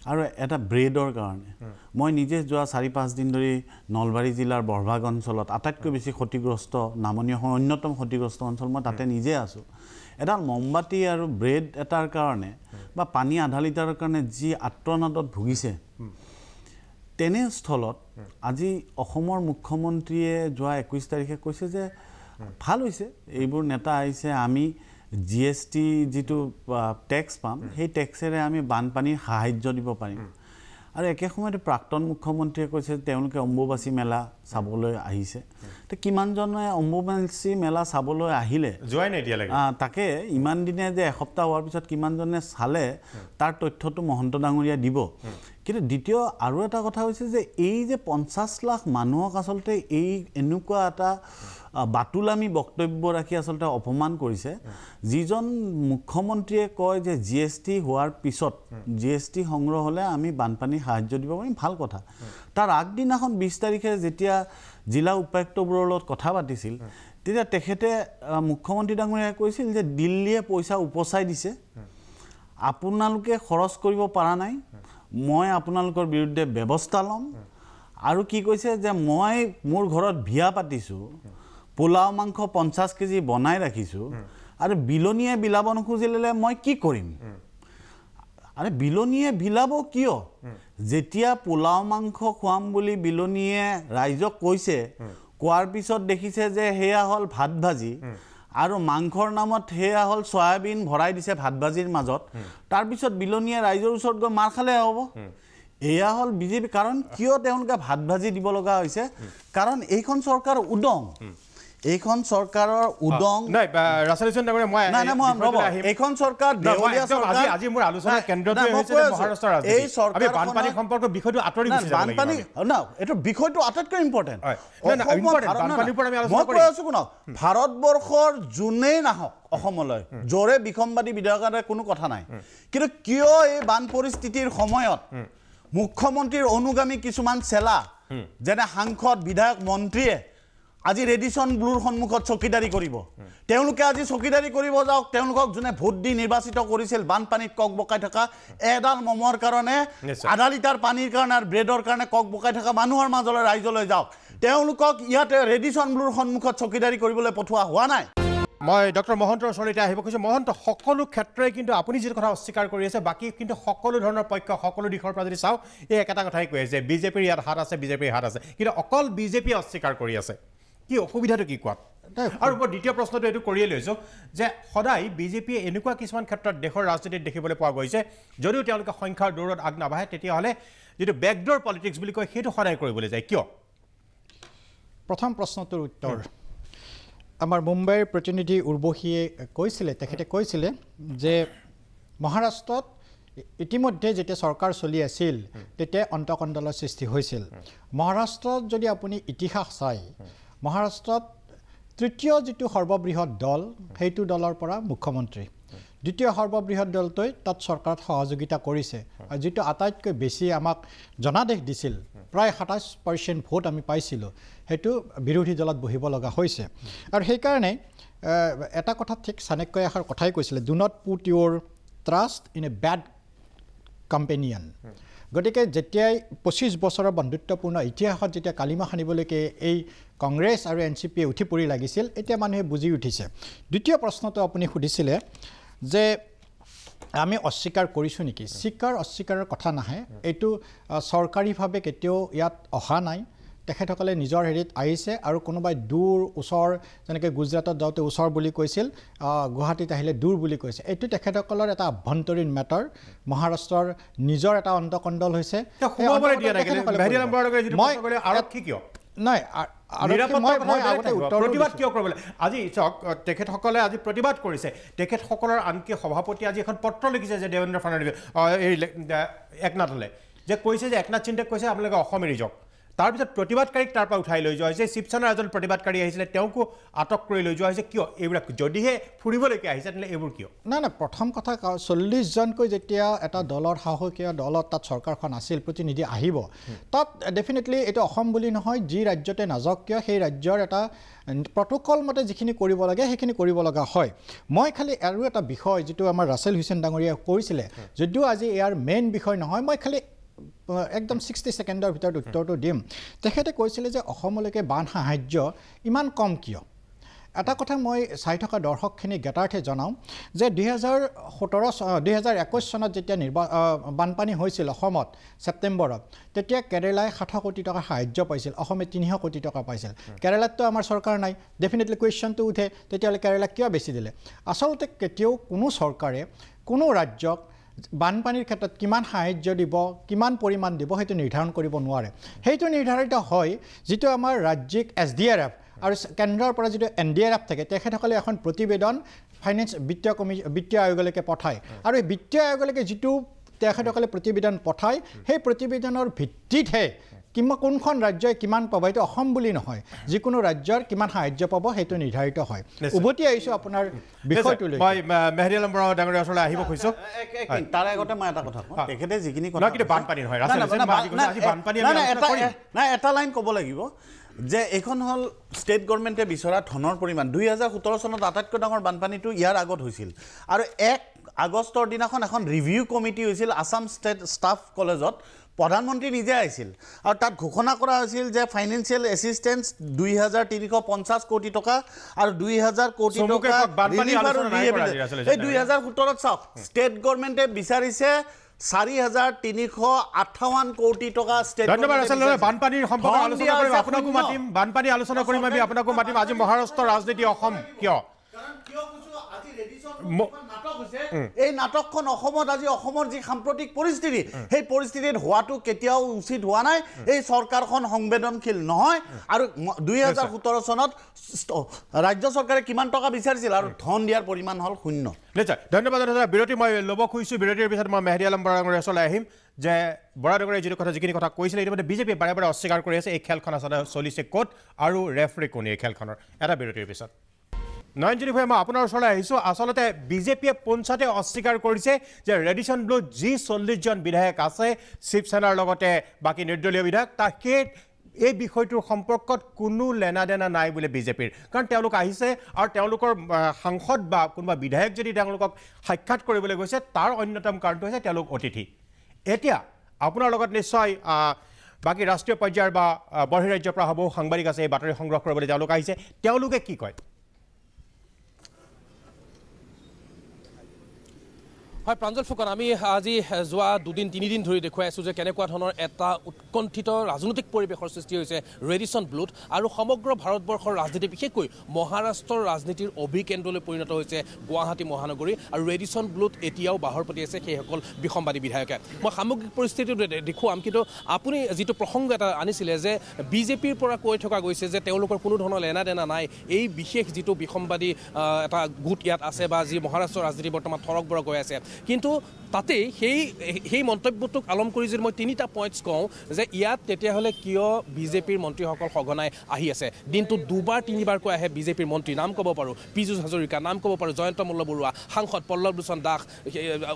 আৰু এটা ব্ৰেডৰ কাৰণে। মই নিজে যোৱা 4-5 দিন ধৰি নলবাৰী জিলাৰ বৰভাগ অঞ্চলত আটাইতকৈ বেছি ক্ষতিগ্ৰস্ত, নামনি অসমৰ অন্যতম ক্ষতিগ্ৰস্ত অঞ্চল, মই তাতে নিজে আছোঁ। এডাল মমবাতি আৰু ব্ৰেড এটাৰ কাৰণে বা পানী আধা লিটাৰৰ কাৰণে যি আত্মনাদত ভুগিছে, তেনেস্থলত আজি অসমৰ মুখ্যমন্ত্ৰীয়ে যোৱা 21 তাৰিখে কৈছে যে ভাল হৈছে, এইবোৰ নেতা আহিছে, আমি GST যিটো টেক্স পাম, সেই টেক্সেৰে আমি বানপানীৰ সাহায্য দিব পাৰিম। আৰু একে সময়তে প্ৰাক্তন মুখ্যমন্ত্ৰীয়ে কৈছে তেওঁলোকে অম্বুবাচী মেলা চাবলৈ আহিছে। তো কিমানজনে অম্বুবাচী মেলা চাবলৈ আহিলে যোৱাই নাই এতিয়ালৈকে, তাকে ইমান দিনে যে এসপ্তাহ হোৱাৰ পিছত কিমানজনে চালে তাৰ তথ্যটো মহন্ত ডাঙৰীয়া দিব। কিন্তু দ্বিতীয় আৰু এটা কথা হৈছে যে এই যে 50 লাখ মানুহক আচলতে এই এনেকুৱা এটা বাতুলামি বক্তব্য ৰাখি আচলতে অপমান কৰিছে। যিজন মুখ্যমন্ত্ৰীয়ে কয় যে GST হোৱাৰ পিছত, GST সংগ্ৰহ হ'লে আমি বানপানীৰ সাহায্য দিব পাৰিম, ভাল কথা। তাৰ আগদিনাখন 20 তাৰিখে যেতিয়া জিলা উপায়ুক্তবোৰৰ লগত কথা পাতিছিল, তেতিয়া তেখেতে মুখ্যমন্ত্ৰী ডাঙৰীয়াই কৈছিল যে দিল্লীয়ে পইচা উপচাই দিছে, আপোনালোকে খৰচ কৰিব পৰা নাই, মই আপোনালোকৰ বিৰুদ্ধে ব্যৱস্থা ল'ম। আৰু কি কৈছে যে মই মোৰ ঘৰত বিয়া পাতিছোঁ, পোলাও মাংস 50 কেজি বনাই ৰাখিছোঁ, আৰু বিলনীয়ে বিলাব নোখোজিলে মই কি কৰিম? আৰে বিলনীয়ে বিলাব কিয়? যেতিয়া পোলাও মাংস খুৱাম বুলি বিলনীয়ে ৰাইজক কৈছে, কোৱাৰ পিছত দেখিছে যে সেয়া হ'ল ভাত ভাজি, আৰু মাংসৰ নামত সেয়া হ'ল সয়াবিন ভৰাই দিছে ভাত ভাজিৰ মাজত। তাৰপিছত বিলনীয়ে ৰাইজৰ ওচৰত গৈ মাৰ খালে হ'ব। এয়া হ'ল বিজেপি। কাৰণ কিয় তেওঁলোকে ভাত ভাজি দিব লগা হৈছে? কাৰণ এইখন চৰকাৰ উদং, এইখন চৰকাৰৰ উদং নাই। ৰাছেল হুছেইন ডাঙৰীয়া, মই এইখন চৰকাৰ দেৱলীয়া চৰকাৰ। আজি মোৰ আলোচনাৰ কেন্দ্ৰটো হৈছে মহাৰাষ্ট্ৰৰ ৰাজনীতি। এই চৰকাৰ বানপানী সম্পৰ্ক বিষয়টো আঁতৰি গুচি যাব লাগিব। বানপানী না, এইটো বিষয়টো আটাইতকৈ ইম্পৰ্টেণ্ট। মই কৈ আছোঁ শুনক, ভাৰতবৰ্ষৰ যোনেই নাহক অসমলৈ, যৰে বিসম্বাদী বিধায়কৰ কোনো কথা নাই, কিন্তু কিয় এই বান পৰিস্থিতিৰ সময়ত মুখ্যমন্ত্ৰীৰ অনুগামী কিছুমান চেলা যেনে সাংসদ, বিধায়ক, মন্ত্ৰীয়ে আজি ৰেডিশ্যন ব্লুৰ সন্মুখত চকীদাৰী কৰিব? তেওঁলোকে আজি চকীদাৰী কৰিব যাওক, তেওঁলোকক যোনে ভোট দি নিৰ্বাচিত কৰিছিল, বানপানীত কক বকাই থকা, এডাল মমৰ কাৰণে, আধা লিটাৰ পানীৰ কাৰণে আৰু ব্ৰেডৰ কাৰণে কক বকাই থকা মানুহৰ মাজলৈ ৰাইজলৈ যাওক। তেওঁলোকক ইয়াতে ৰেডিশ্যন ব্লুৰ সন্মুখত চকীদাৰী কৰিবলৈ পঠোৱা হোৱা নাই। মই ডক্টৰ মহন্তৰ ওচৰলৈ আহিব খুজিছোঁ। মহন্ত, সকলো ক্ষেত্ৰই কিন্তু আপুনি যিটো কথা অস্বীকাৰ কৰি আছে, বাকী কিন্তু সকলো ধৰণৰ পক্ষ, সকলো দিশৰ পৰা যদি চাওঁ, এই একেটা কথাই কৈ আছে যে বিজেপিৰ ইয়াত হাত আছে, বিজেপিৰ হাত আছে, কিন্তু অকল বিজেপিয়ে অস্বীকাৰ কৰি আছে। কি অসুবিধাটো কি কোৱাত? আৰু মই দ্বিতীয় প্ৰশ্নটো এইটো কৰিয়ে লৈছোঁ যে সদায় বিজেপিয়ে এনেকুৱা কিছুমান ক্ষেত্ৰত দেশৰ ৰাজনীতিত দেখিবলৈ পোৱা গৈছে, যদিও তেওঁলোকে সংখ্যাৰ দৌৰত আগ নাবাঢ়ে, তেতিয়াহ'লে যিটো বেকডোৰ পলিটিক্স বুলি কয় সেইটো সদায় কৰিবলৈ যায়। কিয়? প্ৰথম প্ৰশ্নটোৰ উত্তৰ, আমাৰ মুম্বাইৰ প্ৰতিনিধি উৰ্বশীয়ে কৈছিলে, তেখেতে কৈছিলে যে মহাৰাষ্ট্ৰত ইতিমধ্যে যেতিয়া চৰকাৰ চলি আছিল তেতিয়া অন্তকণ্ডলৰ সৃষ্টি হৈছিল মহাৰাষ্ট্ৰত যদি আপুনি ইতিহাস চাই মহাৰাষ্ট্ৰত তৃতীয় যেটো সৰ্ববৃহৎ দল সেইটো দলৰ পৰা মুখ্যমন্ত্ৰী দ্বিতীয় সৰ্ববৃহৎ দলটোই তাত চৰকাৰত সহযোগিতা কৰিছে আৰু যেটো আটাইতকৈ বেছি আমাক জনাদেশ দিছিল প্ৰায় 27% ভোট আমি পাইছিল হেতু বিৰোধী দলত বহিব লগা হৈছে আৰু সেই কাৰণে এটা কথা ঠিক চাণক্যই এষাৰ কথাই কৈছিল do not put Euro trust in a bad companion গতিকে যেতিয়াই 25 বছৰৰ বন্ধুত্বপূৰ্ণ ইতিহাসত যেতিয়া কালিমা খানিবলৈকে এই কংগ্ৰেছ আৰু এনচিপি উঠি পৰি লাগিছিল এতিয়া মানুহে বুজি উঠিছে দ্বিতীয় প্ৰশ্নটো আপুনি সুধিছিলে যে আমি অস্বীকাৰ কৰিছো নেকি অস্বীকাৰৰ কথা নাহে এইটো চৰকাৰীভাৱে কেতিয়াও ইয়াত অহা নাই তেখেতসকলে নিজৰ হেৰিত আহিছে আৰু কোনোবাই দূৰ ওচৰ যেনেকৈ গুজৰাটত যাওঁতে ওচৰ বুলি কৈছিল গুৱাহাটীত আহিলে দূৰ বুলি কৈছে এইটো তেখেতসকলৰ এটা আভ্যন্তৰীণ মেটাৰ মহাৰাষ্ট্ৰৰ নিজৰ এটা অন্তকণ্ডল হৈছে নাই প্ৰতিবাদ কিয় কৰিবলৈ আজি চাওক তেখেতসকলে আজি প্ৰতিবাদ কৰিছে তেখেতসকলৰ আনকি সভাপতি আজি এখন পত্ৰ লিখিছে যে দেৱেন্দ্ৰ ফাডনৱিছ একনাথলে যে কৈছে যে একনাথ সিন্ধে কৈছে আপোনালোকে অসম এৰি যাওক তাৰপিছত প্ৰতিবাদকাৰীক তাৰ পৰা উঠাই লৈ যোৱা হৈছে শিৱসেনাৰ এজন প্ৰতিবাদকাৰী আহিছিলে তেওঁকো আটক কৰি লৈ যোৱা হৈছে কিয় এইবিলাক যদিহে ফুৰিবলৈকে আহিছে তেনে এইবোৰ কিয় নাই প্ৰথম কথা 40 জনকৈ যেতিয়া এটা দলৰ সাহসীয় দলত তাত চৰকাৰখন আছিল প্ৰতিনিধি আহিব তাত ডেফিনেটলি এটা অসম বুলি নহয় যি ৰাজ্যতে নাজক কিয় সেই ৰাজ্যৰ এটা প্ৰটোকল মতে যিখিনি কৰিব লাগে সেইখিনি কৰিব লগা হয় মই খালি আৰু এটা বিষয় যেটো আমাৰ ৰাছেল হুছেইন ডাঙৰীয়া কৰিছিলে যদিও আজি ইয়াৰ মেইন বিষয় নহয় মই খালি একদম 60 সেকেন্ডৰ ভিতৰত উত্তৰটো দিম তেখেতে কৈছিলে যে অসমলৈকে বান সাহায্য ইমান কম কিয় এটা কথা মই চাই থকা দৰ্শকখিনি গেটাৰ্থে জনাও যে 2021 চনত যেতিয়া বানপানী হৈছিল অসমত ছেপ্টেম্বৰত তেতিয়া কেৰালাই 60 কোটি টকা সাহায্য পাইছিল অসমে 300 কোটি টকা পাইছিল কেৰালাততো আমাৰ চৰকাৰ নাই ডেফিনেটলি কোৱেশ্চনটো উঠে তেতিয়ালে কেৰালা কিয় বেছি দিলে আচলতে কেতিয়াও কোনো চৰকাৰে কোনো ৰাজ্যক বানপানীৰ ক্ষেত্ৰত কিমান সাহায্য দিব কিমান পৰিমাণ দিব হেতু নিৰ্ধাৰণ কৰিব নোৱাৰে হেতু নিৰ্ধাৰিত হয় যেটো আমাৰ ৰাজ্যিক এছডিআৰএফ আৰু কেন্দ্ৰৰ পৰা যেটো এনডিআৰএফ থাকে তেখেতসকলে এখন প্ৰতিবেদন ফাইনেন্স বিত্তীয় আয়োগলৈকে পঠায় আৰু এই বিত্তীয় আয়োগলৈকে যেটো তেখেতসকলে প্ৰতিবেদন পঠায় সেই প্ৰতিবেদনৰ ভিত্তিতহে কোনখন ৰাজ্যই কিমান পাব এইটো অসম বুলি নহয় যিকোনো ৰাজ্যৰ কিমান সাহায্য পাব হেতু নিৰ্ধাৰিত হয় উভতি আহিছো আপোনাৰ বিষয়টোলৈ মই মেহদি আলম বৰা ডাঙৰীয়া ওচৰলৈ আহিব খুজিছো তাৰ আগতে মই এটা কথা কওঁ তেখেতে যিখিনি কথা কিন্তু বানপানী নহয় ৰাছেল আজি বানপানী না এটা লাইন ক'ব লাগিব যে এইখন হল ষ্টেট গভৰ্ণমেণ্টে বিচৰা ধনৰ পৰিমাণ 2017 চনত আটাইতকৈ ডাঙৰ বানপানীটো ইয়াৰ আগত হৈছিল আৰু 1 আগষ্টৰ দিনাখন এখন ৰিভিউ কমিটি হৈছিল আসাম ষ্টেট ষ্টাফ কলেজত প্ৰধানমন্ত্ৰী নিজে আহিছিল আৰু তাত ঘোষণা কৰা হৈছিল যে ফাইনেন্সিয়েল এসিস্টেন্স 2350 কোটি টকা আৰু 2000 কোটি টকা এই 2017 চাওক ষ্টেট গভৰ্ণমেণ্টে বিচাৰিছে 4358 কোটি টকা ষ্টেট ধন্যবাদ আচলতে বানপানীৰ সম্পৰ্কে আলোচনা কৰিম আপোনাকো মাতিম বানপানী আলোচনা কৰিম আমি আপোনাকো মাতিম আজি মহাৰাষ্ট্ৰৰ ৰাজনীতি অসম কিয় এই নাটকখন অসমত আজি অসমৰ যি সাম্প্ৰতিক পৰিস্থিতি সেই পৰিস্থিতিত হোৱাটো কেতিয়াও উচিত হোৱা নাই এই চৰকাৰখন সংবেদনশীল নহয় আৰু 2017 চনত ৰাজ্য চৰকাৰে কিমান টকা বিচাৰিছিল আৰু ধন দিয়াৰ পৰিমাণ হল 0 নিশ্চয় ধন্যবাদ বিৰতি মই ল'ব খুজিছোঁ বিৰতিৰ পিছত মই মেহদি আলম বৰা ডাঙৰীয়া ওচৰলৈ আহিম যে বৰা ডাঙৰীয়া যিখিনি কথা কৈছিলে ইতিমধ্যে বিজেপি বাৰে বাৰে অস্বীকাৰ কৰি আছে এই খেলখন আচলতে চলিছে ক'ত আৰু ৰেফাৰী কোন এই খেলখনৰ এটা বিৰতিৰ পিছত নয়নজ্যোতি ভাই মই আপোনাৰ ওচৰলৈ আহিছোঁ আচলতে বিজেপিয়ে পঞ্চায়তে অস্বীকাৰ কৰিছে যে ৰেডিশ্যন ব্লুত যি 40 জন বিধায়ক আছে শিৱসেনাৰ লগতে বাকী নিৰ্দলীয় বিধায়ক তাকে এই বিষয়টোৰ সম্পৰ্কত কোনো লেনাদেনা নাই বুলি বিজেপিৰ কাৰণ তেওঁলোক আহিছে আৰু তেওঁলোকৰ সাংসদ বা কোনোবা বিধায়ক যদি তেওঁলোকক সাক্ষাৎ কৰিবলৈ গৈছে তাৰ অন্যতম কাৰণটো হৈছে তেওঁলোক অতিথি এতিয়া আপোনাৰ লগত নিশ্চয় বাকী ৰাষ্ট্ৰীয় পৰ্যায়ৰ বা বহিৰাজ্যৰ পৰা বহু সাংবাদিক আছে এই বাতৰি সংগ্ৰহ কৰিবলৈ তেওঁলোক আহিছে তেওঁলোকে কি কয় হয় প্ৰাঞ্জল ফুকন আমি আজি যোৱা 2-3 দিন ধৰি দেখুৱাই আছোঁ যে কেনেকুৱা ধৰণৰ এটা উৎকণ্ঠিত ৰাজনৈতিক পৰিৱেশৰ সৃষ্টি হৈছে ৰেডিশ্যন ব্লুত আৰু সমগ্ৰ ভাৰতবৰ্ষৰ ৰাজনীতি বিশেষকৈ মহাৰাষ্ট্ৰৰ ৰাজনীতিৰ অভিকেন্দ্ৰলৈ পৰিণত হৈছে গুৱাহাটী মহানগৰী আৰু ৰেডিশ্যন ব্লুত এতিয়াও বাহৰ পাতি আছে সেইসকল বিসম্বাদী বিধায়কে মই সামগ্ৰিক পৰিস্থিতিটো দেখুৱাম কিন্তু আপুনি যিটো প্ৰসংগ এটা আনিছিলে যে বিজেপিৰ পৰা কৈ থকা গৈছে যে তেওঁলোকৰ কোনো ধৰণৰ লেনাদেনা নাই এই বিশেষ যিটো বিসম্বাদী এটা গোট ইয়াত আছে বা যি মহাৰাষ্ট্ৰৰ ৰাজনীতি বৰ্তমান থৰক বৰক হৈ আছে কিন্তু তাতেই সেই মন্তব্যটোক আলম কৰি যদি মই তিনিটা পইণ্টছ কওঁ যে ইয়াত তেতিয়াহ'লে কিয় বিজেপিৰ মন্ত্ৰীসকল সঘনাই আহি আছে। দিনটো দুবাৰ তিনিবাৰকৈ আহে বিজেপিৰ মন্ত্ৰী, নাম ক'ব পাৰোঁ পীযুষ হাজৰিকা, নাম ক'ব পাৰোঁ জয়ন্ত মল্ল বৰুৱা, সাংসদ পল্লৱ লোচন দাস,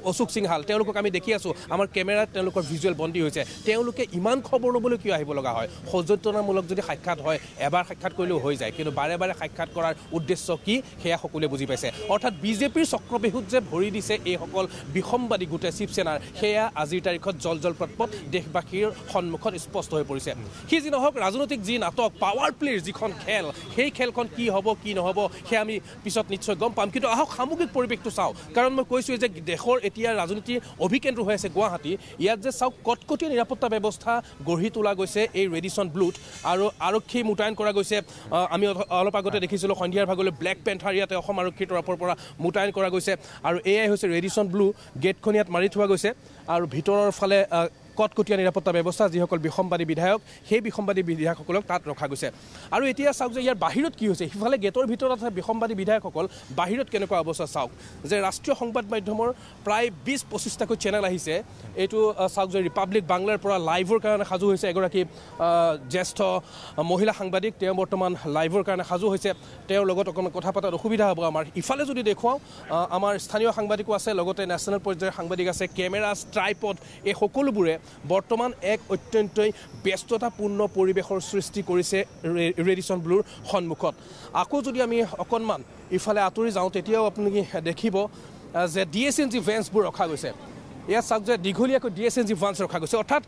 অশোক সিংহাল, তেওঁলোকক আমি দেখি আছোঁ আমাৰ কেমেৰাত তেওঁলোকৰ ভিজুৱেল বন্দী হৈছে। তেওঁলোকে ইমান খবৰ ল'বলৈ কিয় আহিব লগা হয়? সৌজন্যতামূলক যদি সাক্ষাৎ হয় এবাৰ সাক্ষাৎ কৰিলেও হৈ যায়, কিন্তু বাৰে বাৰে সাক্ষাৎ কৰাৰ উদ্দেশ্য কি সেয়া সকলোৱে বুজি পাইছে। অৰ্থাৎ বিজেপিৰ চক্ৰবেহুত যে ভৰি দিছে এইসকল বিসম্বাদী গোটে শিৱসেনাৰ, সেয়া আজিৰ তাৰিখত জল প্ৰৎপত দেশবাসীৰ সন্মুখত স্পষ্ট হৈ পৰিছে। সি যি নহওক ৰাজনৈতিক যি নাটক, পাৱাৰ প্লেৰ যিখন খেল, সেই খেলখন কি হ'ব কি নহ'ব সেয়া আমি পিছত নিশ্চয় গম পাম। কিন্তু আহক সামগ্ৰিক পৰিৱেশটো চাওঁ, কাৰণ মই কৈছোঁ যে দেশৰ এতিয়া ৰাজনীতিৰ অভিকেন্দ্ৰ হৈ আছে গুৱাহাটী। ইয়াত যে চাওক কটকটীয়া নিৰাপত্তা ব্যৱস্থা গঢ়ি তোলা গৈছে এই ৰেডিচন ব্লুত, আৰু আৰক্ষী মোতায়েন কৰা গৈছে। আমি অলপ আগতে দেখিছিলোঁ সন্ধিয়াৰ ভাগলৈ ব্লেক পেন্থাৰ ইয়াতে অসম আৰক্ষীৰ তৰফৰ পৰা মোতায়েন কৰা গৈছে। আৰু এয়াই হৈছে ৰেডিচন ব্লু, গেটখন ইয়াত মাৰি থোৱা গৈছে আৰু ভিতৰৰ ফালে কটকটীয়া নিৰাপত্তা ব্যৱস্থা। যিসকল বিসম্বাদী বিধায়ক, সেই বিসম্বাদী বিধায়কসকলক তাত ৰখা গৈছে। আৰু এতিয়া চাওক যে ইয়াৰ বাহিৰত কি হৈছে, সিফালে গেটৰ ভিতৰত আছে বিসম্বাদী বিধায়কসকল, বাহিৰত কেনেকুৱা অৱস্থা চাওক। যে ৰাষ্ট্ৰীয় সংবাদ মাধ্যমৰ প্ৰায় 20-25টাকৈ চেনেল আহিছে। এইটো চাওক যে ৰিপাব্লিক বাংলাৰ পৰা লাইভৰ কাৰণে সাজু হৈছে এগৰাকী জ্যেষ্ঠ মহিলা সাংবাদিক, তেওঁ বৰ্তমান লাইভৰ কাৰণে সাজু হৈছে। তেওঁৰ লগত অকণমান কথা পতাত অসুবিধা হ'ব আমাৰ। ইফালে যদি দেখুৱাওঁ আমাৰ স্থানীয় সাংবাদিকো আছে, লগতে নেশ্যনেল পৰ্যায়ৰ সাংবাদিক আছে। কেমেৰা, ট্ৰাইপড, এই সকলোবোৰে বৰ্তমান এক অত্যন্তই ব্যস্ততাপূৰ্ণ পৰিৱেশৰ সৃষ্টি কৰিছে ৰেডিচন ব্লুৰ সন্মুখত। আকৌ যদি আমি অকণমান ইফালে আঁতৰি যাওঁ, তেতিয়াও আপুনি দেখিব যে DSNG ভেন্সবোৰ ৰখা গৈছে। ইয়াত চাওক যে দীঘলীয়াকৈ DSNG ভেন্স ৰখা গৈছে। অৰ্থাৎ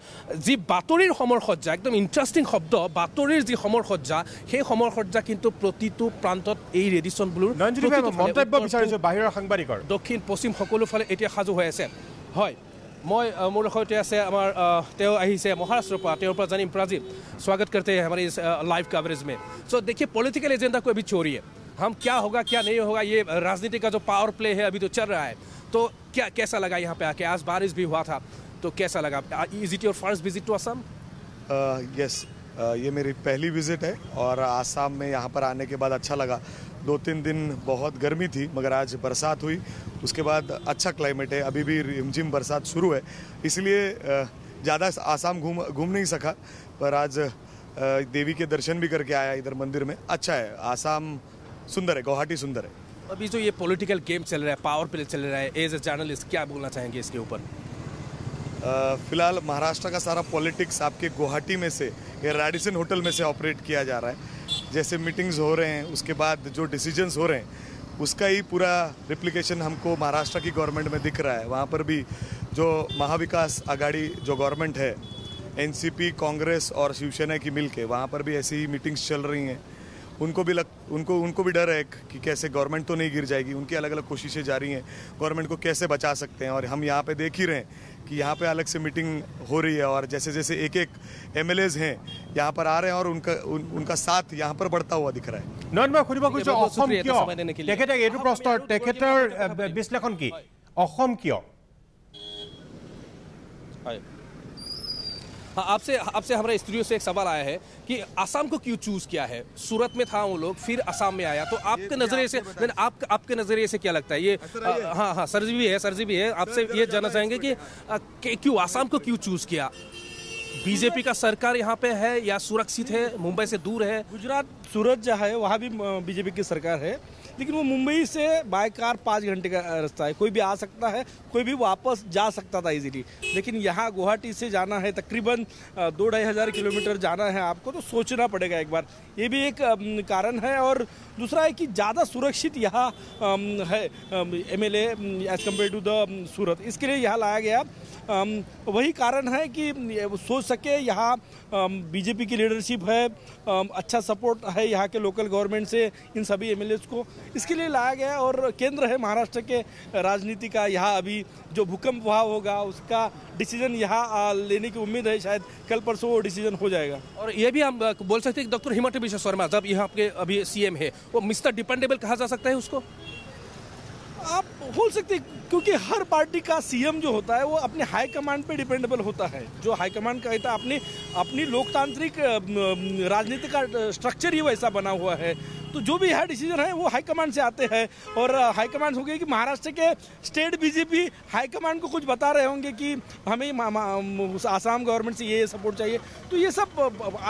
যি বাতৰিৰ সমৰসজ্জা, একদম ইণ্টাৰেষ্টিং শব্দ, বাতৰিৰ যি সমৰসজ্জা, সেই সমৰসজ্জা কিন্তু প্ৰতিটো প্ৰান্তত এই ৰেডিচন ব্লুৰ মন্তব্য বিচাৰিছোঁ বাহিৰৰ সাংবাদিকৰ দক্ষিণ পশ্চিম সকলো ফালে এতিয়া সাজু হৈ আছে। হয়, মই মোৰ সৈতে আছে আমাৰ তেওঁ আহিছে মহাৰাষ্ট্ৰৰ পৰা, তেওঁৰ পৰা জানিম। प्राजीव, स्वागत करते हैं हमारे इस लाइव कवरेज में। सो देखिए, पॉलिटिकल एजेंडा को अभी छोड़िए, हम क्या होगा क्या नहीं होगा, ये राजनीति का जो पावर प्ले है अभी तो चल रहा है। तो क्या कैसा लगा यहाँ पे आके? आज बारिश भी हुआ था, तो कैसा लगा? Is it your first visit to Assam? Yes, ये मेरी पहली विजिट है और आसाम में यहाँ पर आने के बाद अच्छा लगा। 2-3 दिन बहुत गर्मी थी, मगर आज बरसात हुई, उसके बाद अच्छा क्लाइमेट है। अभी भी रिमझिम बरसात शुरू है, इसलिए ज़्यादा आसाम घूम नहीं सका, पर आज देवी के दर्शन भी करके आया इधर मंदिर में। अच्छा है, आसाम सुंदर है, गुवाहाटी सुंदर है। अभी जो ये पॉलिटिकल गेम चल रहा है, पावर प्ले चल रहा है, एज ए जर्नलिस्ट क्या बोलना चाहेंगे इसके ऊपर? फिलहाल महाराष्ट्र का सारा पॉलिटिक्स आपके गुवाहाटी में से, या रेडिसन होटल में से ऑपरेट किया जा रहा है। जैसे मीटिंग्स हो रहे हैं, उसके बाद जो डिसीजंस हो रहे हैं, उसका ही पूरा रिप्लिकेशन हमको महाराष्ट्र की गवर्नमेंट में दिख रहा है। वहाँ पर भी जो महाविकास आघाड़ी जो गवर्नमेंट है, NCP, कांग्रेस और शिवसेना की मिल के, वहाँ पर भी ऐसी ही मीटिंग्स चल रही हैं। उनको भी डर है कि कैसे गवर्नमेंट तो नहीं गिर जाएगी। उनकी अलग अलग कोशिशें जारी हैं, गवर्नमेंट को कैसे बचा सकते हैं। और हम यहाँ पे देख ही रहे हैं कि यहाँ पे अलग से मीटिंग हो रही है, और जैसे जैसे एक MLAs हैं यहाँ पर आ रहे हैं, और उनका साथ यहाँ पर बढ़ता हुआ दिख रहा है। নয়ন, মই সুধিব খুজিছোঁ অসম কিয়? তেখেতে এইটো প্ৰশ্নৰ তেখেতৰ বিশ্লেষণ কি? অসম কিয়? हाँ, आपसे हमारे स्टूडियो से एक सवाल आया है कि आसाम को क्यों चूज किया है? सूरत में था वो लोग, फिर आसाम में आया, तो आपके नजरिए से आपके नजरिए से क्या लगता है ये? हाँ, सर जी भी है। आपसे ये जानना चाहेंगे कि क्यों आसाम को क्यों चूज किया? बीजेपी का सरकार यहाँ पे है या सुरक्षित है, मुंबई से दूर है? गुजरात सूरत जो है वहाँ भी बीजेपी की सरकार है, लेकिन वो मुंबई से बाय कार 5 घंटे का रास्ता है। कोई भी आ सकता है, कोई भी वापस जा सकता था इजीली। लेकिन यहाँ गुवाहाटी से जाना है, तकरीबन 2-2.5 हज़ार किलोमीटर जाना है आपको, तो सोचना पड़ेगा एक बार। ये भी एक कारण है। और दूसरा है कि ज़्यादा सुरक्षित यहाँ है MLA as compared to the Surat, इसके लिए यहाँ लाया गया। वही कारण है कि सोच सके यहाँ बीजेपी की लीडरशिप है, अच्छा सपोर्ट है यहाँ के लोकल गवर्नमेंट से इन सभी MLAs को, इसके लिए लाया गया। और केंद्र है महाराष्ट्र के राजनीति का, यहाँ अभी जो भूकंप वहाँ होगा उसका डिसीजन यहाँ लेने की उम्मीद है, शायद कल परसों वो डिसीजन हो जाएगा। और ये भी हम बोल सकते हैं कि डॉक्टर हिमंता बिश्व शर्मा जब यहाँ के अभी CM है, वो मिस्टर डिपेंडेबल कहा जा सकता है उसको? आप बोल सकते, क्योंकि हर पार्टी का सीएम जो होता है वो अपने हाई कमांड पे डिपेंडेबल होता है। जो हाई कमांड का कहता है अपनी लोकतांत्रिक राजनीति का स्ट्रक्चर ही वैसा बना हुआ है। तो जो भी है डिसीजन है वो हाई कमांड से आते हैं। और हाई कमांड हो गई कि महाराष्ट्र के स्टेट बीजेपी हाई कमांड को कुछ बता रहे होंगे कि हमें आसाम गवर्नमेंट से ये सपोर्ट चाहिए। तो ये सब